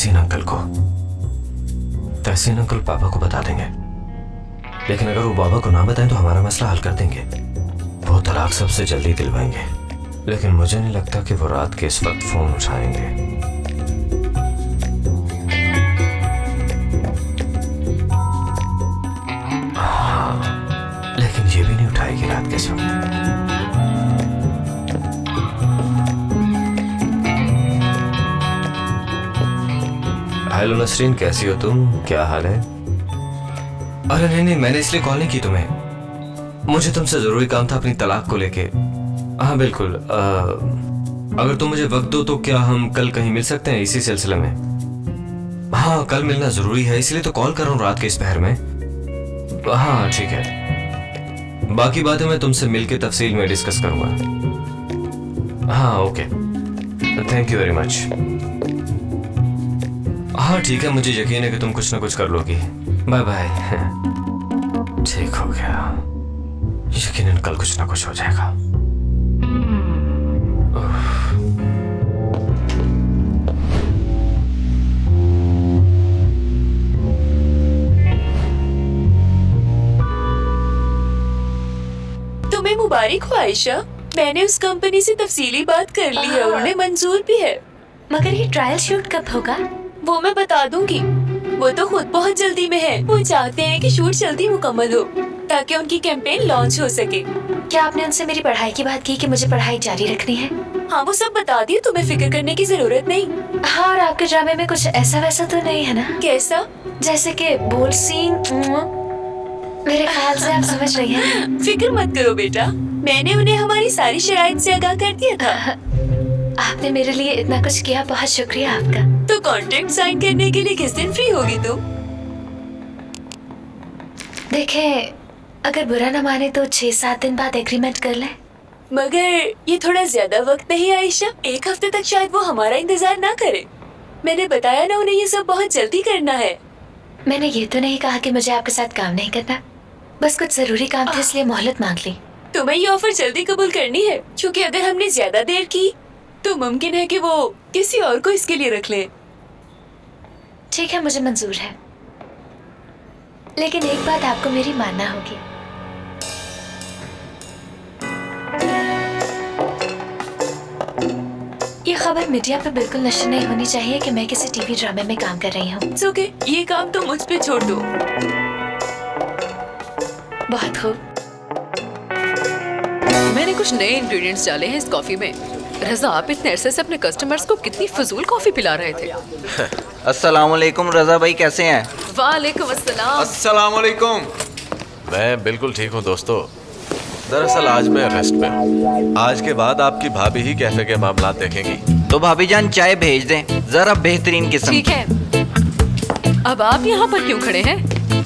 तहसीन अंकल को। तहसीन अंकल पापा को बता देंगे, लेकिन अगर वो बाबा को ना बताएं तो हमारा मसला हल कर देंगे। वो तलाक सबसे जल्दी दिलवाएंगे, लेकिन मुझे नहीं लगता कि वो रात के इस वक्त फोन उठाएंगे। हाँ, लेकिन ये भी नहीं उठाएगी रात के इस वक्त। हेलो नसरीन, कैसी हो तुम? क्या हाल है? अरे नहीं, मैंने इसलिए कॉल नहीं की तुम्हें। मुझे तुमसे जरूरी काम था अपनी तलाक को लेके। हाँ बिल्कुल, अगर तुम मुझे वक्त दो तो क्या हम कल कहीं मिल सकते हैं इसी सिलसिले में? हाँ, कल मिलना जरूरी है, इसलिए तो कॉल कर रहा हूँ रात के इस पहर में। हाँ ठीक है, बाकी बातें मैं तुमसे मिलके तफसील में डिस्कस करूंगा। हाँ okay, thank you very much. हाँ ठीक है, मुझे यकीन है कि तुम कुछ ना कुछ कर लोगी। Bye bye. ठीक हो गया, यकीनन कल कुछ ना कुछ हो जाएगा। तुम्हें मुबारक हो आयशा, मैंने उस कंपनी से तफसीली बात कर ली है, उन्हें मंजूर भी है। मगर ये ट्रायल शूट कब होगा? वो मैं बता दूंगी, वो तो खुद बहुत जल्दी में है। वो चाहते हैं कि शूट जल्दी मुकम्मल हो ताकि उनकी कैंपेन लॉन्च हो सके। क्या आपने उनसे मेरी पढ़ाई की बात की कि मुझे पढ़ाई जारी रखनी है? हाँ वो सब बता दिए, तुम्हें फिक्र करने की जरूरत नहीं। हाँ, और आपके ड्रामे में कुछ ऐसा वैसा तो नहीं है ना? कैसा? जैसे कि बोल सीन? मेरे ख्याल से आप समझ रही हैं। फिक्र मत करो बेटा, मैंने उन्हें हमारी सारी शराइत से आगाह कर दिया था। आपने मेरे लिए इतना कुछ किया, बहुत शुक्रिया आपका। तो कॉन्ट्रैक्ट साइन करने के लिए किस दिन फ्री होगी तुम? देखें, अगर बुरा न माने तो 6-7 दिन बाद एग्रीमेंट कर लें। मगर ये थोड़ा ज्यादा वक्त नहीं आयशा, 1 हफ्ते तक शायद वो हमारा इंतजार ना करे। मैंने बताया ना, उन्हें ये सब बहुत जल्दी करना है। मैंने ये तो नहीं कहा कि मुझे आपके साथ काम नहीं करना, बस कुछ जरूरी काम थे इसलिए मोहलत मांग ली। तुम्हें ये ऑफर जल्दी कबूल करनी है, क्योंकि अगर हमने ज्यादा देर की तो मुमकिन है कि वो किसी और को इसके लिए रख ले। ठीक है, मुझे मंजूर है, लेकिन एक बात आपको मेरी मानना होगी। ये खबर मीडिया पे बिल्कुल नशर नहीं होनी चाहिए कि मैं किसी टीवी ड्रामे में काम कर रही हूँ। ओके, ये काम तो मुझ पे छोड़ दो। बहुत खूब। मैंने कुछ नए इंग्रेडिएंट्स डाले हैं इस कॉफी में। रजा, आप इतने अरसे से अपने कस्टमर्स को कितनी फजूल कॉफी पिला रहे थे। अस्सलाम वालेकुम रजा भाई, कैसे हैं? वालेकुम अस्सलाम। अस्सलाम वालेकुम। मैं बिल्कुल ठीक हूँ दोस्तों। दरअसल आज मैं रेस्ट पे हूँ। आज के बाद आपकी भाभी ही कैफे के मामला देखेंगी। तो भाभी जान चाय भेज दें, जरा बेहतरीन किस्म। ठीक है, अब आप यहाँ पर क्यों खड़े हैं?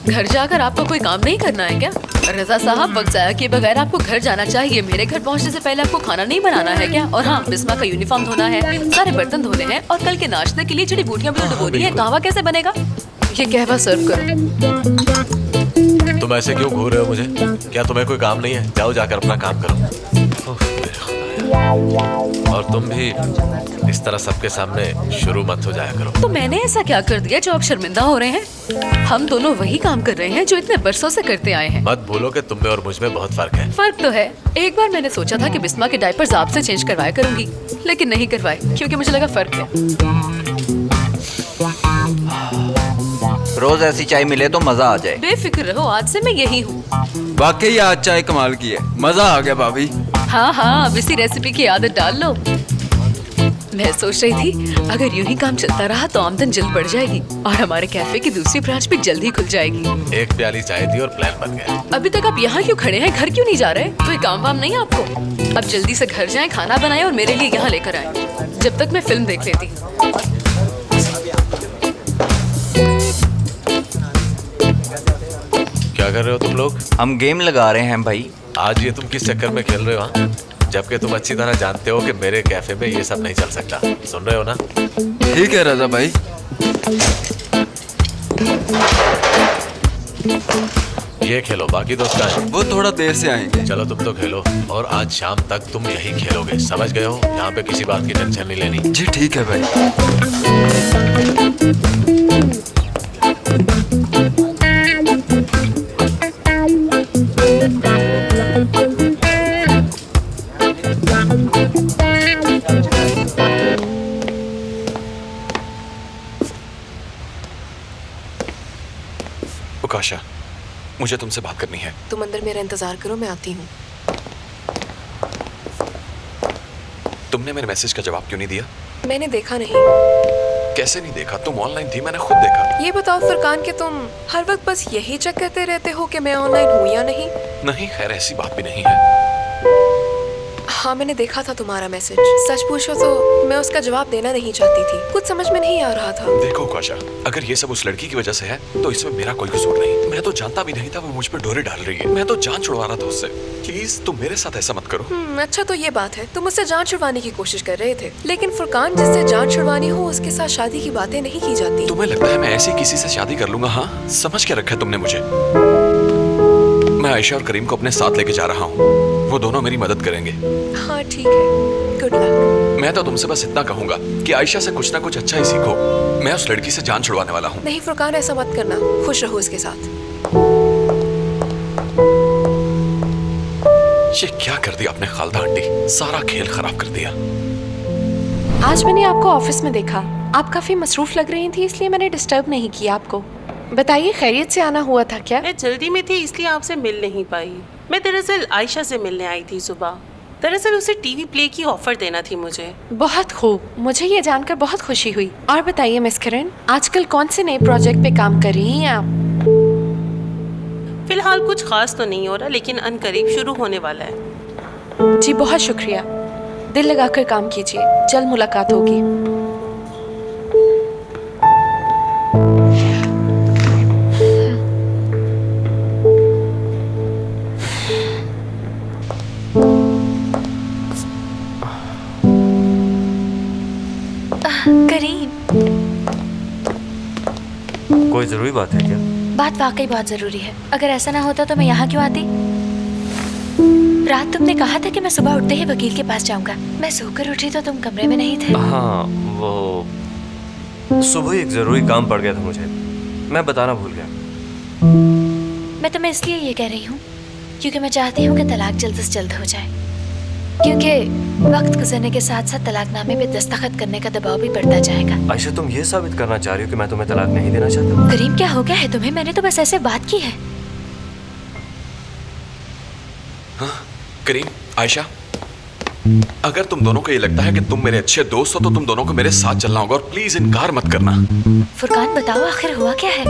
घर जाकर आपको कोई काम नहीं करना है क्या? रजा साहब, वक्त जाया किए बगैर आपको घर जाना चाहिए। मेरे घर पहुँचने से पहले आपको खाना नहीं बनाना है क्या? और हाँ, बिस्मा का यूनिफॉर्म धोना है, सारे बर्तन धोने हैं, और कल के नाश्ते के लिए जड़ी बूटियाँ भी तो डुबोनी है। कहवा कैसे बनेगा? ये कहवा सर्व करो। तुम ऐसे क्यों घूर रहे हो मुझे? क्या तुम्हें कोई काम नहीं है? जाओ जाकर अपना काम करो। और तुम भी इस तरह सबके सामने शुरू मत हो जाया करो। तो मैंने ऐसा क्या कर दिया जो आप शर्मिंदा हो रहे हैं? हम दोनों वही काम कर रहे हैं जो इतने बरसों से करते आए हैं। मत भूलो कि तुम में और मुझ में बहुत फर्क है। फर्क तो है। एक बार मैंने सोचा था कि बिस्मा के डायपर्स आपसे चेंज करवाया करूंगी, लेकिन नहीं करवाए क्योंकि मुझे लगा फर्क है। रोज ऐसी चाय मिले तो मजा आ जाए। बेफिक्र रहो, आज से मैं यही हूँ। वाकई आज चाय कमाल की है, मजा आ गया भाभी। हाँ, अब इसी रेसिपी की आदत डाल लो। मैं सोच रही थी अगर यूं ही काम चलता रहा तो आमदन जल्द बढ़ जाएगी और हमारे कैफे की दूसरी ब्रांच भी जल्द ही खुल जाएगी। एक प्याली चाय दी और प्लान बन गया। अभी तक आप यहाँ क्यों खड़े हैं? घर क्यों नहीं जा रहे? कोई काम वाम नहीं आपको? अब जल्दी से घर जाएं, खाना बनाएं और मेरे लिए यहाँ लेकर आएं, जब तक मैं फिल्म देख लेती। क्या कर रहे हो तुम लोग? हम गेम लगा रहे हैं भाई। आज ये तुम किस चक्कर में खेल रहे हो? हाँ, जबकि तुम अच्छी तरह जानते हो कि मेरे कैफे में ये सब नहीं चल सकता। सुन रहे हो ना? ठीक है रजा भाई। ये खेलो, बाकी दोस्त कहाँ हैं? वो थोड़ा देर से आएंगे। चलो तुम तो खेलो, और आज शाम तक तुम यही खेलोगे, समझ गए हो? यहाँ पे किसी बात की टेंशन नहीं लेनी। जी ठीक है भाई। आकाशा, मुझे तुमसे बात करनी है। तुम अंदर मेरा इंतजार करो, मैं आती हूँ। तुमने मेरे मैसेज का जवाब क्यों नहीं दिया? मैंने देखा नहीं। कैसे नहीं देखा? तुम ऑनलाइन थी, मैंने खुद देखा। ये बताओ फुरकान कि तुम हर वक्त बस यही चेक करते रहते हो कि मैं ऑनलाइन हूँ या नहीं? नहीं, खैर ऐसी बात भी नहीं है। हाँ, मैंने देखा था तुम्हारा मैसेज। सच पूछो तो मैं उसका जवाब देना नहीं चाहती थी, कुछ समझ में नहीं आ रहा था। देखो आकाशा, अगर ये सब उस लड़की की वजह से है तो इसमें मेरा कोई कसूर नहीं। मैं तो जानता भी नहीं था वो मुझ पे डोरे डाल रही है। मैं तो जान छुड़वा रहा था उससे। प्लीज तुम मेरे साथ ऐसा मत करो। अच्छा तो ये बात है, तुम मुझसे जान छुड़वाने की कोशिश कर रहे थे, लेकिन फुरकान जिससे जान छुड़वानी हो उसके साथ शादी की बातें नहीं की जाती। तुम्हें लगता है मैं ऐसी किसी से शादी कर लूंगा? हाँ, समझ के रखा है तुमने मुझे। मैं आयशा और करीम को अपने साथ लेके जा रहा हूँ, वो दोनों मेरी मदद करेंगे। हाँ ठीक है, गुड लक। मैं तो तुमसे बस इतना कहूंगा कि आयशा से कुछ ना कुछ अच्छा ही सीखो। मैं उस लड़की से जान छुड़वाने वाला हूँ। नहीं फुरकान, ऐसा मत करना, खुश रहो इसके साथ। ये क्या कर दिया आपने खालदा आंटी, सारा खेल खराब कर दिया। आज मैंने आपको ऑफिस में देखा, आप काफी मसरूफ लग रही थी, इसलिए मैंने डिस्टर्ब नहीं किया आपको। बताइए, खैरियत से आना हुआ था क्या? मैं जल्दी में थी इसलिए आपसे मिल नहीं पाई। मैं दरअसल आयशा से मिलने आई थी सुबह। दरअसल उसे टीवी प्ले की ऑफर देना थी मुझे। बहुत खूब, मुझे ये जानकर बहुत खुशी हुई। और बताइए मिस किरण, आजकल कौन से नए प्रोजेक्ट पे काम कर रही हैं आप? फिलहाल कुछ खास तो नहीं हो रहा, लेकिन अनकरीब शुरू होने वाला है। जी बहुत शुक्रिया, दिल लगाकर काम कीजिए, जल्द मुलाकात होगी। करीम, कोई जरूरी बात है क्या? बात वाकई बहुत जरूरी है। अगर ऐसा ना होता तो मैं यहाँ क्यों आती? रात तुमने कहा था कि मैं सुबह उठते ही वकील के पास जाऊंगा। मैं सोकर उठी तो तुम कमरे में नहीं थे। हाँ, वो सुबह एक जरूरी काम पड़ गया था मुझे, मैं बताना भूल गया। मैं तुम्हें इसलिए ये कह रही हूँ क्योंकि मैं चाहती हूँ कि तलाक जल्द से जल्द हो जाए, क्योंकि वक्त गुजरने के साथ साथ तलाकनामे पे दस्तखत करने का दबाव भी बढ़ता जाएगा। आयशा, तुम ये साबित करना चाह रही हो कि मैं तुम्हें तलाक नहीं देना चाहता? करीम, क्या हो गया है तुम्हें? मैंने तो बस ऐसे बात की है। हाँ, करीम, आयशा, अगर तुम दोनों को ये लगता है कि तुम मेरे अच्छे दोस्त हो तो तुम दोनों को मेरे साथ चलना होगा, और प्लीज इनकार मत करना। फुरकान, बताओ आखिर हुआ क्या है?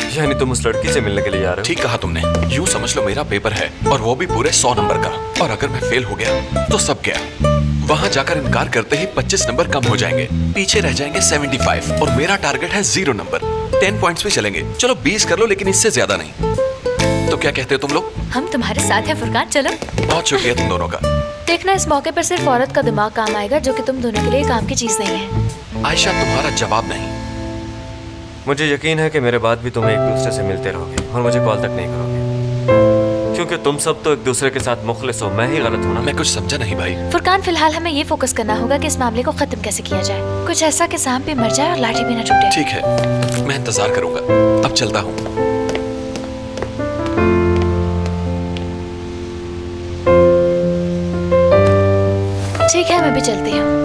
यानी तुम उस लड़की से मिलने के लिए जा रहे हो? ठीक कहा तुमने। यूं समझ लो मेरा पेपर है, और वो भी पूरे 100 नंबर का, और अगर मैं फेल हो गया तो सब गया। वहां जाकर इनकार करते ही 25 नंबर कम हो जाएंगे, पीछे रह जाएंगे 75, और मेरा टारगेट है 0 नंबर। 10 पॉइंट्स पे चलेंगे, चलो 20 कर लो, लेकिन इससे ज्यादा नहीं। तो क्या कहते हो तुम लोग? हम तुम्हारे साथ हैं फुरकान, चलो। बहुत शुक्रिया तुम दोनों का। देखना, इस मौके पर सिर्फ औरत का दिमाग काम आएगा, जो कि तुम दोनों के लिए काम की चीज नहीं है। आयशा, तुम्हारा जवाब नहीं। मुझे यकीन है कि मेरे बाद भी तुम एक दूसरे से मिलते रहोगे और मुझे कॉल तक नहीं करोगे, क्योंकि तुम सब तो एक दूसरे के साथ मुखलिस हो। मैं ही गलत हूँ ना? मैं कुछ समझा नहीं भाई। फुरकान, फिलहाल हमें ये फोकस करना होगा कि इस मामले को खत्म कैसे किया जाए। कुछ ऐसा कि सांप भी मर जाए और लाठी भी न टूटे। ठीक है, मैं इंतजार करूंगा। अब चलता हूँ। ठीक है, मैं भी चलती हूँ।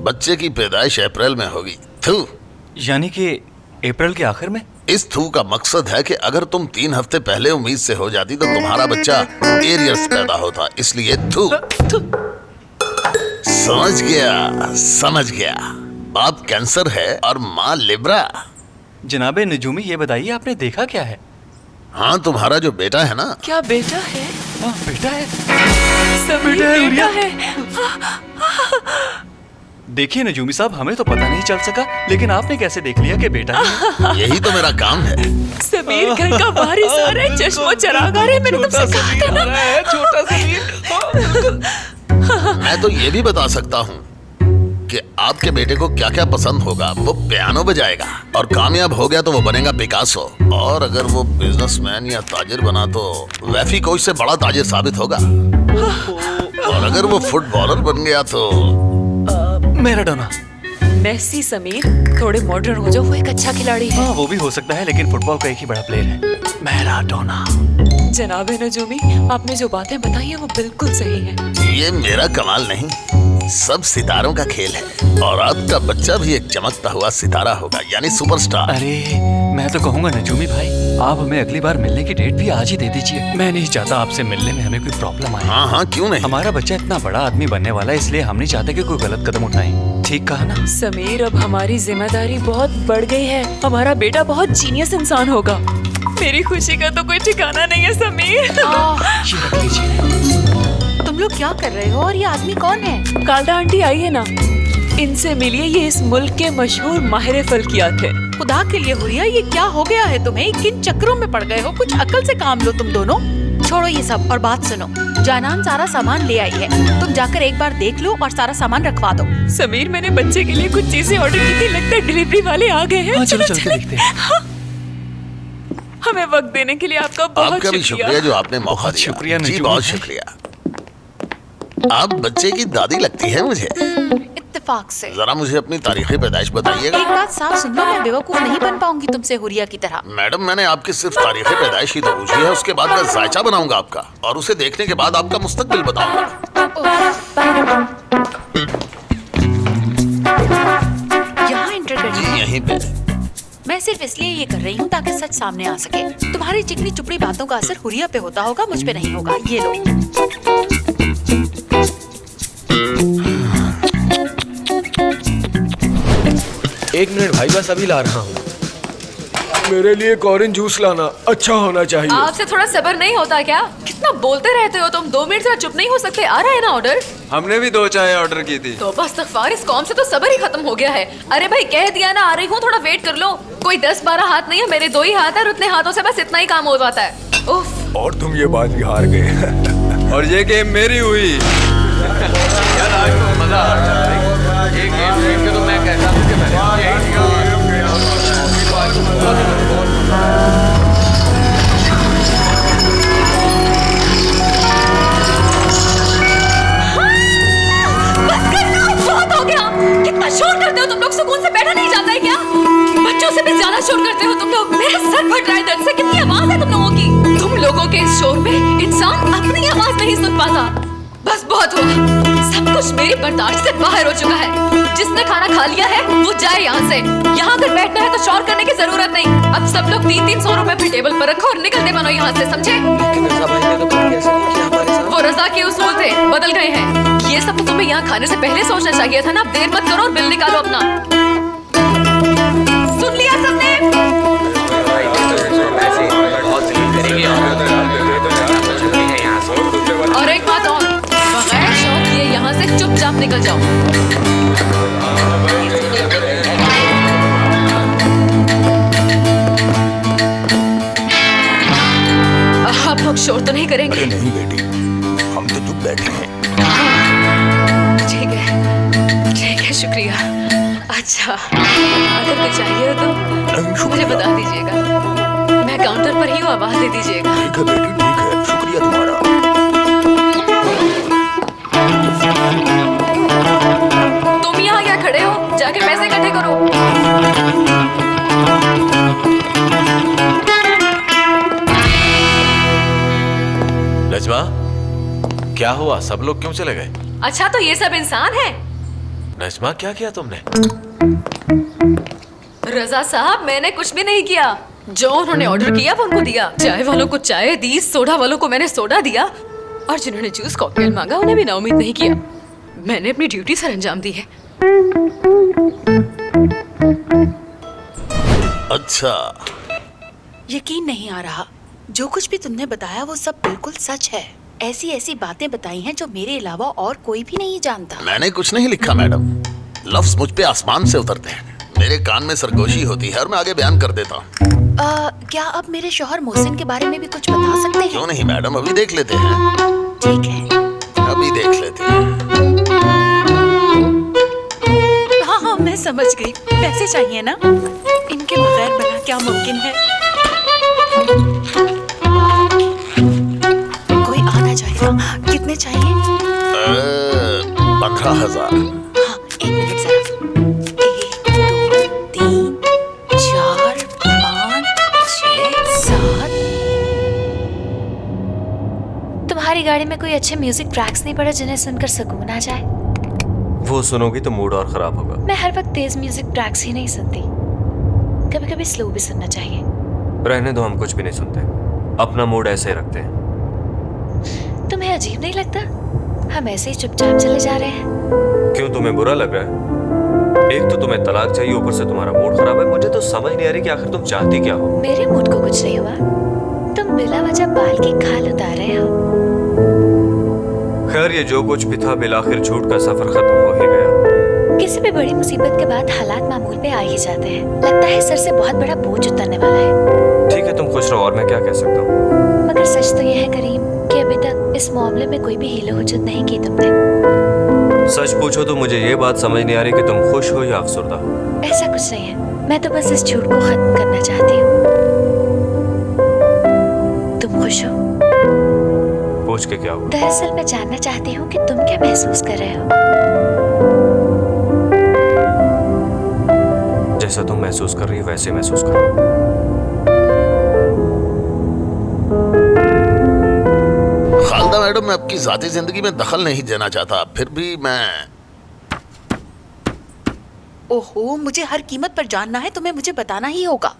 बच्चे की पैदाइश अप्रैल में होगी। थू। यानी कि अप्रैल के आखिर में? इस थू का मकसद है कि अगर तुम 3 हफ्ते पहले उम्मीद से हो जाती तो तुम्हारा बच्चा एरियर्स पैदा होता, इसलिए थू। समझ गया, समझ गया। बाप कैंसर है और माँ लिब्रा। जनाबे नजूमी, ये बताइए आपने देखा क्या है? हाँ, तुम्हारा जो बेटा है ना। क्या बेटा है? बेटा है, समीर, बेटा है। देखिए नजूमी साहब, हमें तो पता नहीं चल सका, लेकिन आपने कैसे देख लिया कि बेटा है? यही तो मेरा काम है। समीर, घर का वारिस आ रहा है, चश्मो चराग आ रहा है, मैंने तुमसे कहा था ना। छोटा समीर। मैं तो ये भी बता सकता हूँ कि आपके बेटे को क्या क्या पसंद होगा। वो पियानो बजाएगा, और कामयाब हो गया तो वो बनेगा पिकासो, और अगर वो बिजनेसमैन या ताजिर बना तो वैफी कोच से बड़ा ताजिर साबित होगा, और अगर वो फुटबॉलर बन गया तो मैराडोना। मेसी समीर, थोड़े मॉडर्न हो जाओ, वो एक अच्छा खिलाड़ी है। हाँ वो भी हो सकता है, लेकिन फुटबॉल का एक ही बड़ा प्लेयर है, मैराडोना। जनाब नजूमी, आपने जो बातें बताई है वो बिल्कुल सही है। ये मेरा कमाल नहीं, सब सितारों का खेल है और आपका बच्चा भी एक चमकता हुआ सितारा होगा, यानी सुपरस्टार। अरे मैं तो कहूँगा नजूमी भाई, आप हमें अगली बार मिलने की डेट भी आज ही दे दीजिए। मैं नहीं चाहता आपसे मिलने में हमें कोई प्रॉब्लम आए। हाँ हाँ क्यों नहीं। हमारा बच्चा इतना बड़ा आदमी बनने वाला है, इसलिए हम नहीं चाहते कि कोई गलत कदम उठाएं। ठीक कहा ना समीर? अब हमारी जिम्मेदारी बहुत बढ़ गई है, हमारा बेटा बहुत जीनियस इंसान होगा। मेरी खुशी का तो कोई ठिकाना नहीं है समीर। तुम लोग क्या कर रहे हो और ये आदमी कौन है? कालदा आंटी आई है ना, इनसे मिलिए, ये इस मुल्क के मशहूर माहिर फल्कियात है। खुदा के लिए हुरिया, ये क्या हो गया है तुम्हें? किन चक्करों में पड़ गए हो? कुछ अकल से काम लो तुम दोनों। छोड़ो ये सब और बात सुनो। जानान सारा सामान ले आई है, तुम जाकर एक बार देख लो और सारा सामान रखवा दो। समीर, मैंने बच्चे के लिए कुछ चीजें ऑर्डर की थी, लगता है डिलीवरी वाले आ गए हैं। चलो चल के देखते हैं। हमें वक्त देने के लिए आपका बहुत आपका भी शुक्रिया जो आपने मौका दिया। शुक्रिया जी नजूमी बहुत भाई। शुक्रिया। आप बच्चे की दादी लगती है मुझे। इत्तेफाक से। जरा मुझे अपनी तारीख़ पैदाइश बताइएगा। एक बात साफ सुन लो, मैं बेवकूफ नहीं बन पाऊंगी तुमसे हुरिया की तरह। मैडम मैंने आपकी सिर्फ तारीख़ पैदाइश ही तो पूछी है, उसके बाद मैं जायचा बनाऊंगा आपका और उसे देखने के बाद आपका मुस्तकबिल बताऊंगा। यहाँ एंटर करनी जी है। यहीं पे। मैं सिर्फ इसलिए ये कर रही हूँ ताकि सच सामने आ सके। तुम्हारी चिकनी चुपड़ी बातों का असर हुरिया पे होता होगा, मुझ पे नहीं होगा। ये लो। एक मिनट भाई, बस अभी ला रहा हूँ। मेरे लिए एक ऑरेंज जूस लाना, अच्छा होना चाहिए। आपसे थोड़ा सब्र नहीं होता क्या? कितना बोलते रहते हो तुम, 2 मिनट से चुप नहीं हो सकते? आ रहा है ना ऑर्डर? हमने भी 2 चाय ऑर्डर की थी। तो बस इस्तग़फ़ार, इस कौम से तो सब्र ही खत्म हो गया है। अरे भाई कह दिया ना, आ रही हूँ, थोड़ा वेट कर लो। कोई 10-12 हाथ नहीं है, मेरे 2 ही हाथ है और उतने हाथों से बस इतना ही काम हो जाता है। उफ। और तुम ये बात भी हार गए। और ये गेम मेरी हुई। यार आज तो मजा आ रहा है। ये गेम खेल के तो मैं कहता हूँ कि बहुत हो गया। कितना शोर करते हो तुम लोग, सुकून से बैठा नहीं जाता है क्या? बच्चों से भी ज्यादा शोर करते हो तुम लोग। मेरा सर फट रहा है दर्द से। कितनी आवाज है तुम लोगों की। तुम लोगों के इस शोर में इंसान अपनी आवाज नहीं सुन पाता। बस बहुत हुआ, सब कुछ मेरी बर्दाश्त से बाहर हो चुका है। जिसने खाना खा लिया है वो जाए यहाँ से। यहाँ अगर बैठना है तो शोर करने की जरूरत नहीं। अब सब लोग 300-300 रुपए अपनी टेबल पर रखो और निकलते बनो यहाँ से, समझे? वो रजा के उसूल थे, बदल गए हैं। ये सब तो तुम्हें यहाँ खाने से पहले सोचना चाहिए था ना। अब देर मत करो और बिल निकालो अपना। सुन लिया सबने? और एक बात और, बगैर शौक किए यहाँ से चुपचाप निकल जाओ। आप लोग शोर तो नहीं करेंगे? अरे नहीं बेटी, हम तो चुप बैठे हैं। ठीक है, शुक्रिया। अच्छा, अगर कुछ चाहिए तो मुझे बता दीजिएगा। मैं काउंटर पर ही हूँ, आवाज दे दीजिएगा। ठीक है बेटी, ठीक है, शुक्रिया तुम्हारा। तुम यहाँ क्या खड़े हो? जाके पैसे इकट्ठे करो। नजमा, क्या हुआ? सब लोग क्यों चले गए? अच्छा तो ये सब इंसान है? नजमा क्या किया तुमने? रजा साहब, मैंने कुछ भी नहीं किया। जो उन्होंने ऑर्डर किया वो उनको दिया। चाय वालों को चाय दी, सोडा वालों को मैंने सोडा दिया और जिन्होंने जूस कॉकटेल मांगा उन्हें भी नाउम्मीद नहीं किया। मैंने अपनी ड्यूटी सर अंजाम दी है। अच्छा, यकीन नहीं आ रहा। जो कुछ भी तुमने बताया वो सब बिल्कुल सच है। ऐसी ऐसी बातें बताई हैं जो मेरे अलावा और कोई भी नहीं जानता। मैंने कुछ नहीं लिखा मैडम, लफ्ज मुझ पे आसमान से उतरते हैं। मेरे कान में सरगोशी होती है और मैं आगे बयान कर देता हूँ। क्या आप मेरे शौहर मोहसिन के बारे में भी कुछ बता सकते हैं? क्यों नहीं मैडम, अभी देख लेते हैं। ठीक है, अभी देख लेते हैं। हाँ हाँ मैं समझ गई। पैसे चाहिए ना? इनके बगैर भला क्या मुमकिन है? कोई आना चाहेगा? कितने चाहिए? 15,000। हाँ, 1 मिनट गाड़ी में कोई अच्छे म्यूजिक ट्रैक्स नहीं पड़े जिन्हें सुनकर सुकून आ जाए? वो सुनोगी तो मूड और खराब होगा। मैं हर वक्त तेज म्यूजिक ट्रैक्स ही नहीं सुनती, कभी कभी स्लो भी सुनना चाहिए। रहने दो, हम कुछ भी नहीं सुनते, अपना मूड ऐसे ही रखते हैं। तुम्हें अजीब नहीं लगता हम ऐसे ही चुपचाप चले जा रहे हैं? क्यों, तुम्हें बुरा लग रहा है? एक तो तुम्हें तलाक चाहिए, ऊपर से तुम्हारा मूड खराब है। मुझे तो समझ नहीं आ रही कि आखिर तुम चाहती क्या हो। मेरे मूड को कुछ नहीं हुआ, तुम बिला वजह बाल की खाल उतार रहे हो। खैर, ये जो कुछ भी था बिलाखिर झूठ का सफर खत्म हो ही गया। किसी भी बड़ी मुसीबत के बाद हालात मामूल पे आ ही जाते हैं। लगता है सर से बहुत बड़ा बोझ उतरने वाला है। ठीक है, तुम खुश रहो, और मैं क्या कह सकता हूँ। मगर सच तो यह है करीम कि अभी तक इस मामले में कोई भी हीलो हुज्जत नहीं की तुमने। सच पूछो तो मुझे ये बात समझ नहीं आ रही कि तुम खुश हो या अफसरदा हो। ऐसा कुछ नहीं है, मैं तो बस इस झूठ को खत्म करना चाहती हूँ। तुम खुश हो? पूछ के क्या हो? दरअसल मैं जानना चाहती हूँ कि तुम क्या महसूस कर रहे हो। जैसा तुम महसूस कर रही हो वैसे महसूस करो। खालदा मैडम, मैं आपकी जाती जिंदगी में दखल नहीं देना चाहता, फिर भी मैं... ओहो, मुझे हर कीमत पर जानना है, तुम्हें मुझे बताना ही होगा।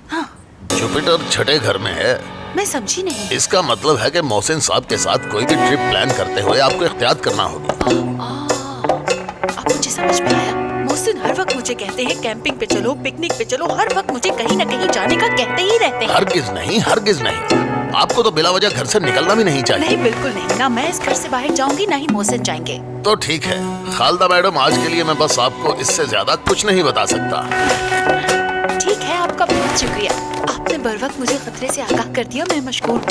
हाँ, जुपिटर छठे घर में है। मैं समझी नहीं। इसका मतलब है कि मोहसिन साहब के साथ कोई भी ट्रिप प्लान करते हुए आपको एहतियात करना होगी। अब मुझे समझ में आया। मोहसिन हर वक्त मुझे कहते हैं कैंपिंग पे चलो, पिकनिक पे चलो, हर वक्त मुझे कहीं न कहीं जाने का कहते ही रहते हैं। हरगिज नहीं, हरगिज नहीं। आपको तो बिला वजह घर से निकलना भी नहीं चाहिए। नहीं, बिल्कुल नहीं। ना मैं इस घर से बाहर जाऊंगी, ना ही मोहसिन जाएंगे। तो ठीक है खालदा मैडम, आज के लिए मैं बस आपको इससे ज्यादा कुछ नहीं बता सकता। ठीक है, आपका बहुत शुक्रिया। आपने बर वक्त मुझे खतरे से आगाह कर दिया। मैं मशगूल हूँ।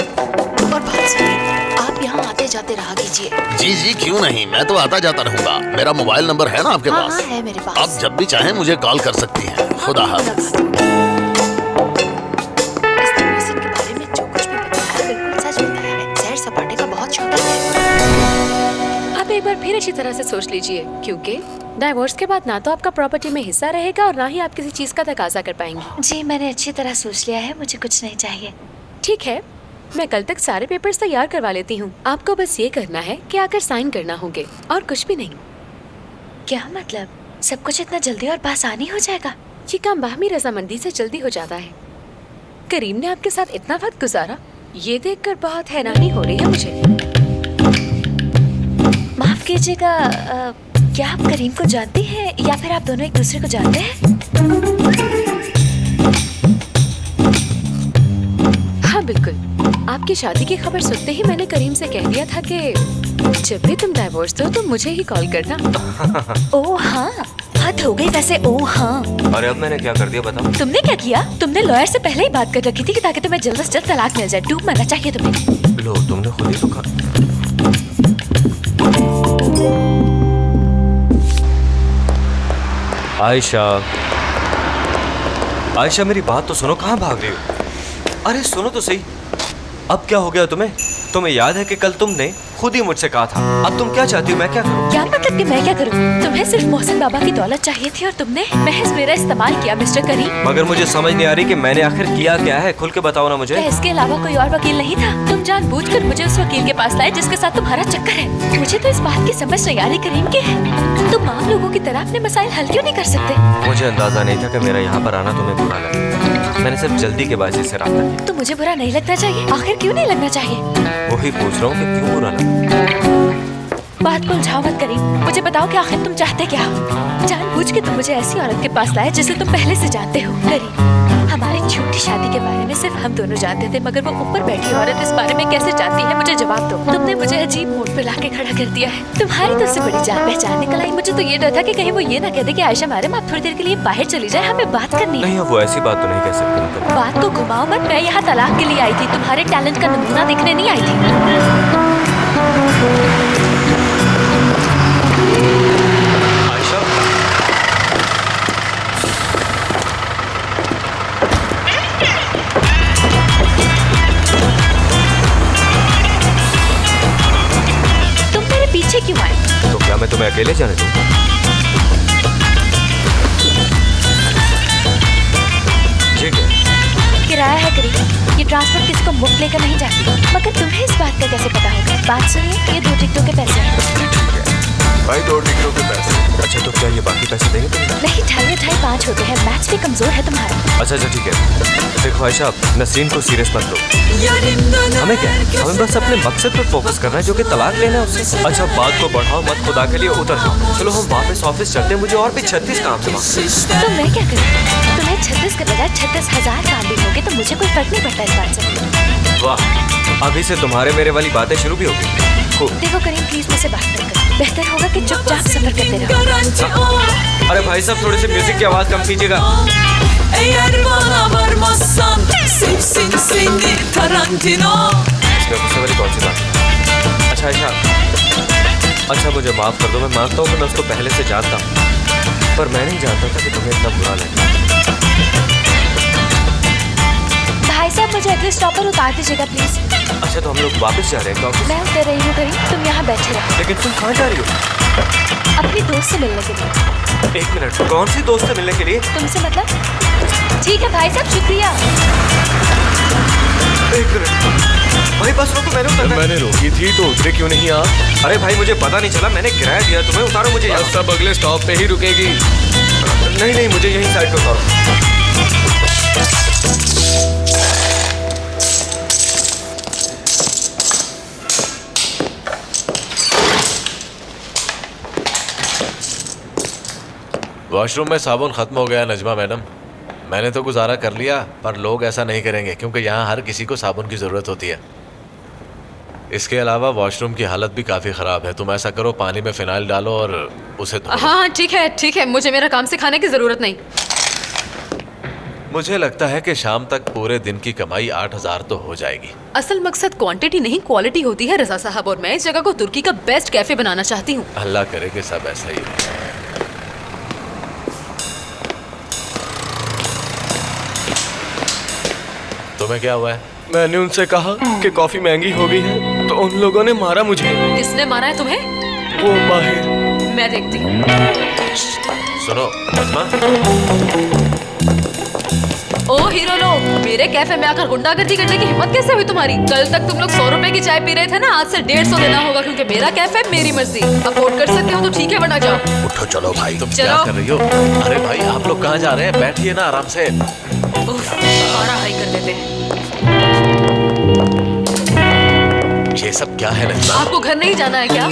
और बात सुनिए, आप यहाँ आते जाते रहा कीजिए। जी जी, क्यों नहीं, मैं तो आता जाता रहूंगा। मेरा मोबाइल नंबर है ना आपके पास? हाँ, है मेरे पास। आप जब भी चाहें मुझे कॉल कर सकती हैं। खुदा हाफ़िज़। इसने मोहसिन के बारे में जो कुछ भी बताया बिल्कुल सच बताया है। सैर सपाटे का बहुत शौकीन है। आप एक बार फिर अच्छी तरह से सोच लीजिए, क्योंकि डाइवोर्स के बाद ना तो आपका प्रॉपर्टी में हिस्सा रहेगा और ना ही आप किसी चीज का तकाजा कर पाएंगी। जी, मैंने अच्छी तरह सोच लिया है, मुझे कुछ नहीं चाहिए। ठीक है, मैं कल तक सारे पेपर्स तैयार करवा लेती हूँ। आपको बस ये करना है कि आकर साइन करना होंगे और कुछ भी नहीं। क्या मतलब? सब कुछ इतना जल्दी और बआसानी हो जाएगा? ये काम बाहमी रजामंदी से जल्दी हो जाता है। करीम ने आपके साथ इतना वक्त गुजारा, ये देखकर बहुत हैरानी हो रही है मुझे। माफ कीजिएगा, क्या आप करीम को जानती हैं या फिर आप दोनों एक दूसरे को जानते हैं? हाँ बिल्कुल, आपकी शादी की खबर सुनते ही मैंने करीम से कह दिया था कि जब भी तुम डाइवोर्स दो तो मुझे ही कॉल करना। ओह हाँ, हद हो गई वैसे। ओह हाँ, अरे अब मैंने क्या कर दिया बताओ? तुमने क्या किया? तुमने लॉयर से पहले ही बात कर रखी थी कि ताकि तुम्हें जल्द से जल्द तलाक मिल जाए। डूब मरना चाहिए तुम्हें। लो, तुमने खुद ही तो कहा। आयशा, आयशा मेरी बात तो सुनो, कहाँ भाग रही हो? अरे सुनो तो सही, अब क्या हो गया तुम्हें? तुम्हें याद है कि कल तुमने खुद ही मुझसे कहा था। अब तुम क्या चाहती हो, मैं क्या करूं? क्या मतलब कि मैं क्या करूं? तुम्हें सिर्फ मोहसिन बाबा की दौलत चाहिए थी और तुमने महज मेरा इस्तेमाल किया मिस्टर करीम। मगर मुझे समझ नहीं आ रही कि मैंने आखिर किया क्या है। खुल के बताओ ना मुझे। क्या इसके अलावा कोई और वकील नहीं था? तुम जानबूझकर मुझे उस वकील के पास लाए जिसके साथ तुम्हारा चक्कर है। मुझे तो इस बात की समझ नहीं आ रही करीम की तुम आम लोगों की तरह अपने मसाइल हल क्यों नहीं कर सकते? मुझे अंदाजा नहीं था कि मेरा यहाँ पर आना तुम्हें बुरा लगे। मैंने सिर्फ जल्दी के बाजी से रहा था। तो मुझे बुरा नहीं लगना चाहिए? आखिर क्यों नहीं लगना चाहिए? वही पूछ रहा हूँ कि क्यों बुरा लगा। बात को उलझाओ मत करीम, मुझे बताओ कि आखिर तुम चाहते क्या हो? जानबूझ के तुम मुझे ऐसी औरत के पास लाए जिसे तुम पहले से जानते हो। करीम, हमारी झूठी शादी के बारे में सिर्फ हम दोनों जानते थे, मगर वो ऊपर बैठी औरत इस बारे में कैसे जानती है? मुझे जवाब दो। तुमने मुझे अजीब मोड़ पे लाके खड़ा कर दिया है। तुम्हारी तो उससे बड़ी जान पहचान निकल आई। मुझे तो ये डर था कि कहीं वो ये ना कह दे कि आयशा मैडम आप थोड़ी देर के लिए बाहर चली जाए, हमें बात करनी है। नहीं, वो ऐसी बात तो नहीं कह सकती। मतलब बात को घुमाओ मत, मैं यहाँ तलाक के लिए आई थी, तुम्हारे टैलेंट का नमूना देखने नहीं आई थी। आयशा, तुम मेरे पीछे क्यों आए? तो क्या मैं तुम्हें अकेले जाने दूंगा? ये क्या? डराया है करीब। ये ट्रांसपोर्ट किसी को मुफ्त लेकर नहीं जाती। मगर तुम्हें इस बात का कैसे पता होगा? बात सुनिए, ये 2 टिकटों के पैसे हैं। भाई 2 टिकटों के पैसे। अच्छा तो क्या ये बाकी पैसे देंगे तुम? नहीं, 2.5 होते हैं। मैच भी कमजोर है तुम्हारा। अच्छा ठीक है। देखो आयशा, नसरीन को सीरियस मत लो। हमें क्या है? हमें बस अपने मकसद पर फोकस करना है, जो कि तलाक लेना है उससे। अच्छा बात को बढ़ाओ मत, खुदा के लिए उतर जाओ। चलो हम वापस ऑफिस चलते हैं, मुझे और भी 36 काम थे वहाँ। तो मैं क्या करूँ? तुम्हें 36 के बजाय 36,000 काम भी होंगे तो मुझे कोई फर्क नहीं पड़ता इस बात से। वाह, अभी से तुम्हारे मेरे वाली बातें शुरू भी होगी। देखो करीम, प्लीज मुझसे बात मत करो। बेहतर होगा कि चुपचाप सफर करते रहो। अरे भाई साहब, थोड़ी सी म्यूजिक की आवाज कम कीजिएगा। इसमें गुस्से वाली कौन सी बात? अच्छा आयशा, अच्छा मुझे माफ कर दो। मैं मानता हूँ कि मैं उसको पहले से जानता हूँ, पर मैं नहीं जानता था कि तुम्हें इतना बुरा लगे। भाई साहब, मुझे अगले स्टॉप पर उतार दीजिएगा प्लीज। अच्छा तो हम लोग वापस जा रहे हैं ऑफिस? मैं उतर रही हूँ करीम, तुम यहाँ बैठे रहो। लेकिन तुम कहाँ जा रही हो? अपनी दोस्त से मिलने के लिए। 1 मिनट, कौन सी दोस्त से मिलने के लिए? तुमसे मतलब? ठीक है भाई साहब, शुक्रिया। 1 मिनट भाई, बस रोको, मैंने उतरना है। मैंने रोकी थी तो उतरे क्यों नहीं आप? अरे भाई मुझे पता नहीं चला, मैंने किराया दिया तुम्हें, उतारो मुझे यहाँ। सब अगले स्टॉप पे ही रुकेगी। नहीं नहीं, मुझे यहीं साइड पे उतारो। वॉशरूम में साबुन खत्म हो गया नजमा मैडम। मैंने तो गुजारा कर लिया, पर लोग ऐसा नहीं करेंगे क्योंकि यहाँ हर किसी को साबुन की ज़रूरत होती है। इसके अलावा वॉशरूम की हालत भी काफ़ी ख़राब है। तुम ऐसा करो, पानी में फिनाइल डालो और उसे धो। हाँ ठीक है, मुझे मेरा काम सिखाने की ज़रूरत नहीं। मुझे लगता है कि शाम तक पूरे दिन की कमाई 8,000 तो हो जाएगी। असल मकसद क्वांटिटी नहीं क्वालिटी होती है रजा साहब, और मैं इस जगह को तुर्की का बेस्ट कैफे बनाना चाहती हूँ। अल्लाह करे कि सब ऐसा ही हो। तुम्हें क्या हुआ है? मैंने उनसे कहा कि कॉफी महंगी हो गई है तो उन लोगों ने मारा मुझे। किसने मारा है तुम्हें? वो माहिर। मैं देखती हूँ। सुनो नज़मा। ओ हीरो लोग, मेरे कैफे में आकर गुंडागर्दी करने की हिम्मत कैसे हुई तुम्हारी? कल तक तुम लोग 100 रुपए की चाय पी रहे थे ना, आज से 150 देना होगा क्योंकि मेरा कैफे मेरी मर्जी। अफोर्ड कर सकते हो तो ठीक है, वरना जाओ। उठो चलो भाई। तुम क्या कर रही हो? अरे भाई आप लोग कहाँ जा रहे हैं? बैठिए ना आराम से। बड़ा हाई कर देते हैं। ये सब क्या है नज़मा? आपको घर नहीं जाना है क्या?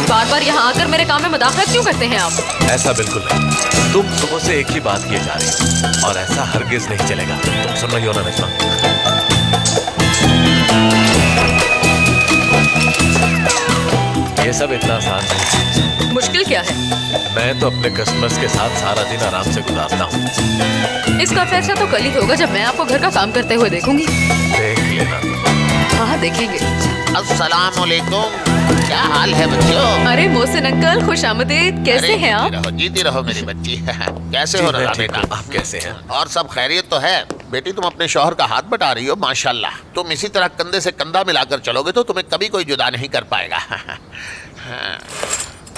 बार बार यहाँ आकर मेरे काम में मदाखलत क्यों करते हैं आप? ऐसा बिल्कुल नहीं। तुम सुबह से एक ही बात किए जा रही हो और ऐसा हरगिज नहीं चलेगा। तुम सुन रही हो ना नज़मा? ये सब इतना आसान नहीं। मुश्किल क्या है? मैं तो अपने कस्टमर्स के साथ सारा दिन आराम से गुजारता हूँ। इसका फैसला तो कल ही होगा जब मैं आपको घर का काम करते हुए देखूंगी। देख लेना। हाँ देखेंगे। अस्सलाम वालेकुम। क्या हाल है बच्चों? अरे मोहसिन अंकल, खुश आमदीद। कैसे हैं आप? जीती रहो मेरी बच्ची। कैसे हो रहा बेटा? आप कैसे हैं? और सब खैरियत तो है? बेटी तुम अपने शौहर का हाथ बटा रही हो, माशाल्लाह। तुम इसी तरह कंधे से कंधा मिलाकर चलोगे तो तुम्हें कभी कोई जुदा नहीं कर पाएगा।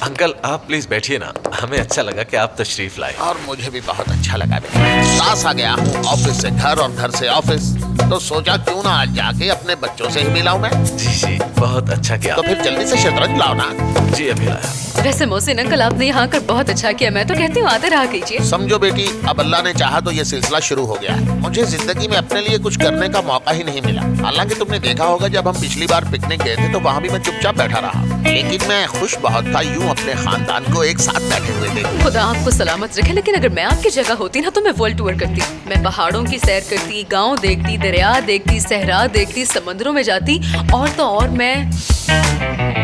अंकल आप प्लीज बैठिए ना, हमें अच्छा लगा कि आप तशरीफ लाए। और मुझे भी बहुत अच्छा लगा बेटा। सास आ गया हूँ, ऑफिस से घर और घर से ऑफिस, तो सोचा क्यों ना आज जाके अपने बच्चों से ही मिलाऊं मैं। जी जी बहुत अच्छा किया। तो फिर जल्दी से शतरंज लाओ ना। जी अभी लाया। वैसे मोहसिन अंकल आपने यहाँ आकर बहुत अच्छा किया। मैं तो कहती हूँ आते रहा कीजिए। समझो बेटी, अब अल्लाह ने चाहा तो ये सिलसिला शुरू हो गया है। मुझे जिंदगी में अपने लिए कुछ करने का मौका ही नहीं मिला। हालांकि तुमने देखा होगा जब हम पिछली बार पिकनिक गए थे तो वहाँ भी मैं चुपचाप बैठा रहा, लेकिन मैं खुश बहुत था यूँ अपने खानदान को एक साथ बैठे हुए देख। खुदा आपको सलामत रखे। लेकिन अगर मैं आपकी जगह होती ना तो मैं वर्ल्ड टूर करती। मैं पहाड़ों की सैर करती, गाँव देखती, दरिया देखती, सहरा देखती, समंदरों में जाती, और तो और मैं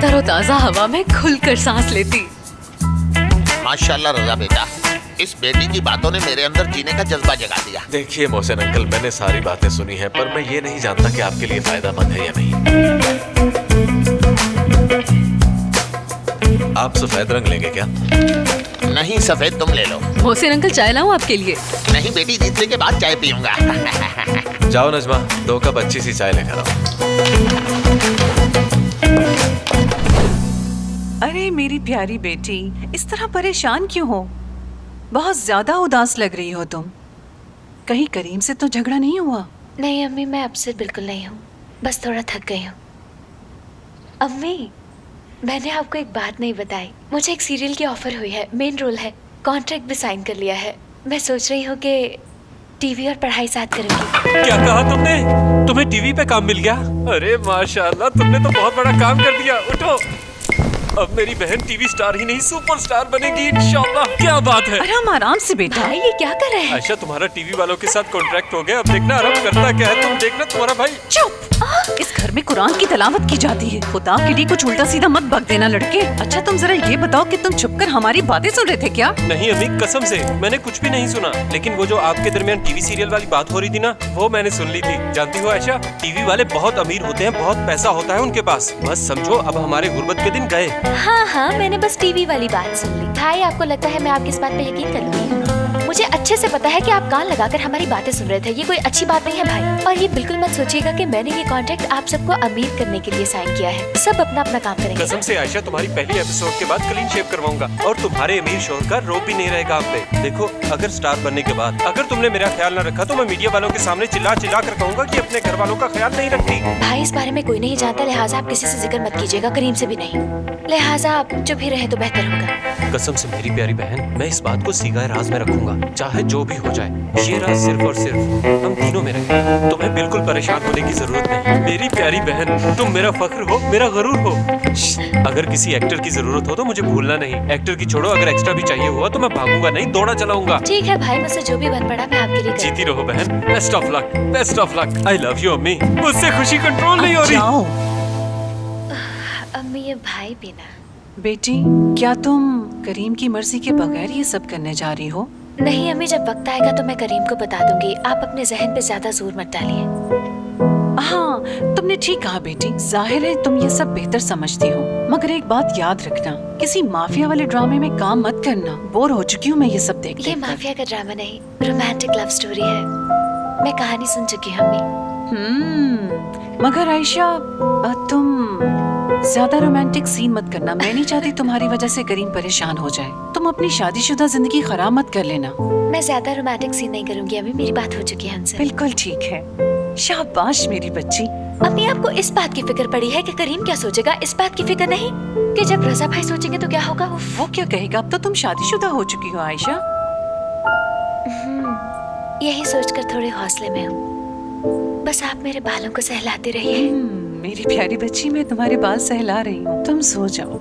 तरोताजा हवा में खुलकर सांस लेती। माशाल्लाह रजा बेटा, इस बेटी की बातों ने मेरे अंदर जीने का जज्बा जगा दिया। देखिए मोहसिन अंकल, मैंने सारी बातें सुनी हैं, पर मैं ये नहीं जानता कि आपके लिए फायदेमंद है या नहीं। आप सफेद रंग लेंगे क्या? नहीं, सफेद तुम ले लो। मोहसिन अंकल चाय लाऊं आपके लिए? नहीं बेटी, जीतने के बाद चाय पीऊंगा। जाओ नजमा, 2 कप अच्छी सी चाय लेकर आओ। अरे मेरी प्यारी बेटी, इस तरह परेशान क्यों हो? बहुत ज्यादा उदास लग रही हो तुम। कहीं करीम से तो झगड़ा नहीं हुआ? नहीं अम्मी, मैं अपसेट बिल्कुल नहीं हूँ, बस थोड़ा थक गई हूँ। अम्मी, मैंने आपको एक बात नहीं बताई। मुझे एक सीरियल की ऑफर हुई है, मेन रोल है, कॉन्ट्रैक्ट भी साइन कर लिया है। मैं सोच रही हूँ कि टीवी और पढ़ाई साथ करूँगी। क्या कहा तुमने? तुम्हें टीवी पे काम मिल गया? अरे माशाल्लाह, तुमने तो बहुत बड़ा काम कर दिया। उठो, अब मेरी बहन टीवी स्टार ही नहीं सुपरस्टार बनेगी इंशाल्लाह। क्या बात है? आराम आराम से बेटा। भाई ये क्या कर रहे हैं? आयशा, तुम्हारा टीवी वालों के साथ कॉन्ट्रैक्ट हो गया। अब देखना आराम करता क्या है। तुम देखना, तुम्हारा भाई। चुप! इस घर में कुरान की तिलावत की जाती है। खुदा के लिए कुछ उल्टा सीधा मत बक देना लड़के। अच्छा तुम जरा ये बताओ कि तुम छुपकर हमारी बातें सुन रहे थे क्या? नहीं अम्मी, कसम से मैंने कुछ भी नहीं सुना। लेकिन वो जो आपके दरमियान टीवी सीरियल वाली बात हो रही थी ना, वो मैंने सुन ली थी। जानती हो आयशा, टीवी वाले बहुत अमीर होते हैं, बहुत पैसा होता है उनके पास। बस समझो अब हमारे गुर्बत के दिन गए। हाँ हाँ, मैंने बस टीवी वाली बात सुन ली। भाई, आपको लगता है मैं आपकी इस बात पे यकीन कर लूंगी? मुझे अच्छे से पता है कि आप कान लगाकर हमारी बातें सुन रहे थे। ये कोई अच्छी बात नहीं है भाई। और ये बिल्कुल मत सोचिएगा कि मैंने ये कॉन्ट्रैक्ट आप सबको अमीर करने के लिए साइन किया है। सब अपना अपना काम करेंगे। कसम से आयशा, तुम्हारी पहली एपिसोड के बाद क्लीन शेव करवाऊंगा और तुम्हारे अमीर शोहर का रोब भी नहीं रहेगा आप पे। देखो, अगर स्टार बनने के बाद अगर तुमने मेरा ख्याल न रखा तो मैं मीडिया वालों के सामने चिल्ला चिल्ला कर कहूँगा कि अपने घर वालों का ख्याल नहीं रखती। भाई, इस बारे में कोई नहीं जानता, लिहाजा आप किसी से जिक्र मत कीजिएगा, करीम से भी नहीं। लिहाजा आप चुप ही रहे तो बेहतर होगा। कसम से मेरी प्यारी बहन, मैं इस बात को सीगा राज में रखूंगा, चाहे जो भी हो जाए। ये राज सिर्फ और सिर्फ हम तीनों में रहे। तुम्हें बिल्कुल परेशान होने की जरूरत नहीं। मेरी प्यारी बहन, तुम मेरा फख्र हो, मेरा गरूर हो। अगर किसी एक्टर की जरूरत हो तो मुझे भूलना नहीं। एक्टर की छोड़ो, अगर एक्स्ट्रा भी चाहिए हुआ तो मैं भागूंगा नहीं, दौड़ा चलाऊंगा। ठीक है भाई, मुझसे जो भी बन पड़ा मैं आपके लिए जीती रहो बहन। Best of luck, best of luck. I love you अम्मी। मुझसे खुशी कंट्रोल नहीं हो रही। अम्मी, ये भाई भी ना। बेटी, क्या तुम करीम की मर्जी के बगैर ये सब करने जा रही हो? नहीं अम्मी, जब वक्त आएगा तो मैं करीम को बता दूंगी। आप अपने जहन पे ज्यादा जोर मत डालिए। हाँ, तुमने ठीक कहा बेटी। जाहिर है तुम ये सब बेहतर समझती हो, मगर एक बात याद रखना, किसी माफिया वाले ड्रामे में काम मत करना। बोर हो चुकी हूँ मैं ये सब देख। ये माफिया का ड्रामा नहीं, रोमांटिक लव स्टोरी है। मैं कहानी सुन चुकी हूँ अम्मी। मगर आयशा, तुम ज्यादा रोमांटिक सीन मत करना। मैं नहीं चाहती तुम्हारी वजह से करीम परेशान हो जाए। तुम अपनी शादीशुदा जिंदगी खराब मत कर लेना। मैं ज्यादा रोमांटिक सीन नहीं करूंगी अभी, मेरी बात हो चुकी है उनसे। बिल्कुल ठीक है, शाबाश मेरी बच्ची। अम्मी, आपको इस बात की फिक्र पड़ी है कि करीम क्या सोचेगा? इस बात की फिक्र नहीं कि जब रजा भाई सोचेंगे तो क्या होगा? वो क्या कहेगा? अब तो तुम शादीशुदा हो चुकी हो आयशा। यही सोचकर थोड़े हौसले में हूँ। बस आप मेरे बालों को सहलाते रहिए। मेरी प्यारी बच्ची, मैं तुम्हारे बाल सहला रही हूँ, तुम सो जाओ।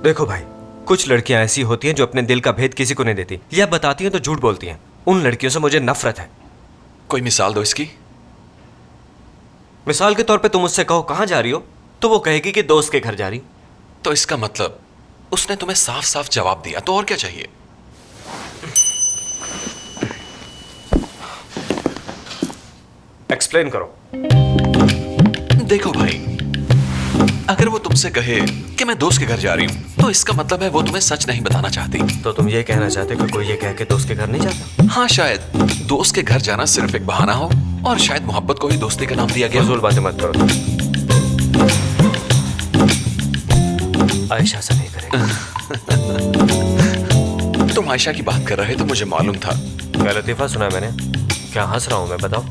देखो भाई, कुछ लड़कियां ऐसी होती हैं जो अपने दिल का भेद किसी को नहीं देती, या बताती हैं तो झूठ बोलती हैं। उन लड़कियों से मुझे नफरत है। कोई मिसाल दो इसकी। मिसाल के तौर पे तुम उससे कहो कहाँ जा रही हो, तो वो कहेगी कि दोस्त के घर जा रही। तो इसका मतलब उसने तुम्हें साफ साफ जवाब दिया, तो और क्या चाहिए? एक्सप्लेन करो। देखो भाई, अगर वो तुमसे कहे कि मैं दोस्त के घर जा रही हूँ, तो इसका मतलब है वो तुम्हें सच नहीं बताना चाहती। तो तुम ये कहना चाहते कि कोई ये कह के दोस्त के घर नहीं जाता? हाँ, शायद दोस्त के घर जाना सिर्फ एक बहाना हो, और शायद मोहब्बत को ही दोस्ती का नाम दिया गया। फजूल बातें मत करो। आयशा से नहीं करेगा। तुम आयशा की बात कर रहे तो मुझे मालूम था। क्या लतीफा सुना मैंने? क्या हंस रहा हूँ मैं, बताओ।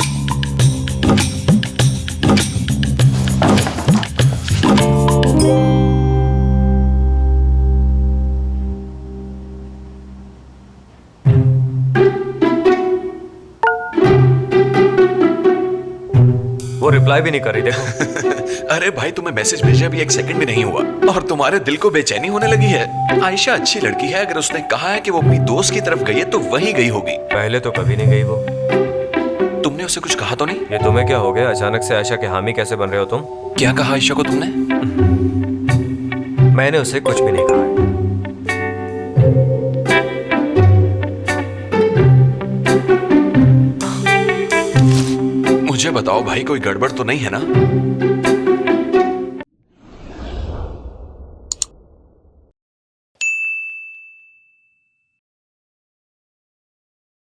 वो रिप्लाई भी नहीं कर रही, देखो। अरे भाई, तुम्हें मैसेज भेजे अभी 1 सेकंड भी नहीं हुआ और तुम्हारे दिल को बेचैनी होने लगी है। आयशा अच्छी लड़की है, अगर उसने कहा है कि वो अपनी दोस्त की तरफ गई है तो वहीं गई होगी। पहले तो कभी नहीं गई वो। तुमने उसे कुछ कहा तो नहीं? ये तुम्हें क्या हो गया? अचानक से आयशा के हामी कैसे बन रहे हो तुम? क्या कहा आयशा को तुमने? मैंने उसे कुछ भी नहीं कहा। मुझे बताओ भाई, कोई गड़बड़ तो नहीं है ना?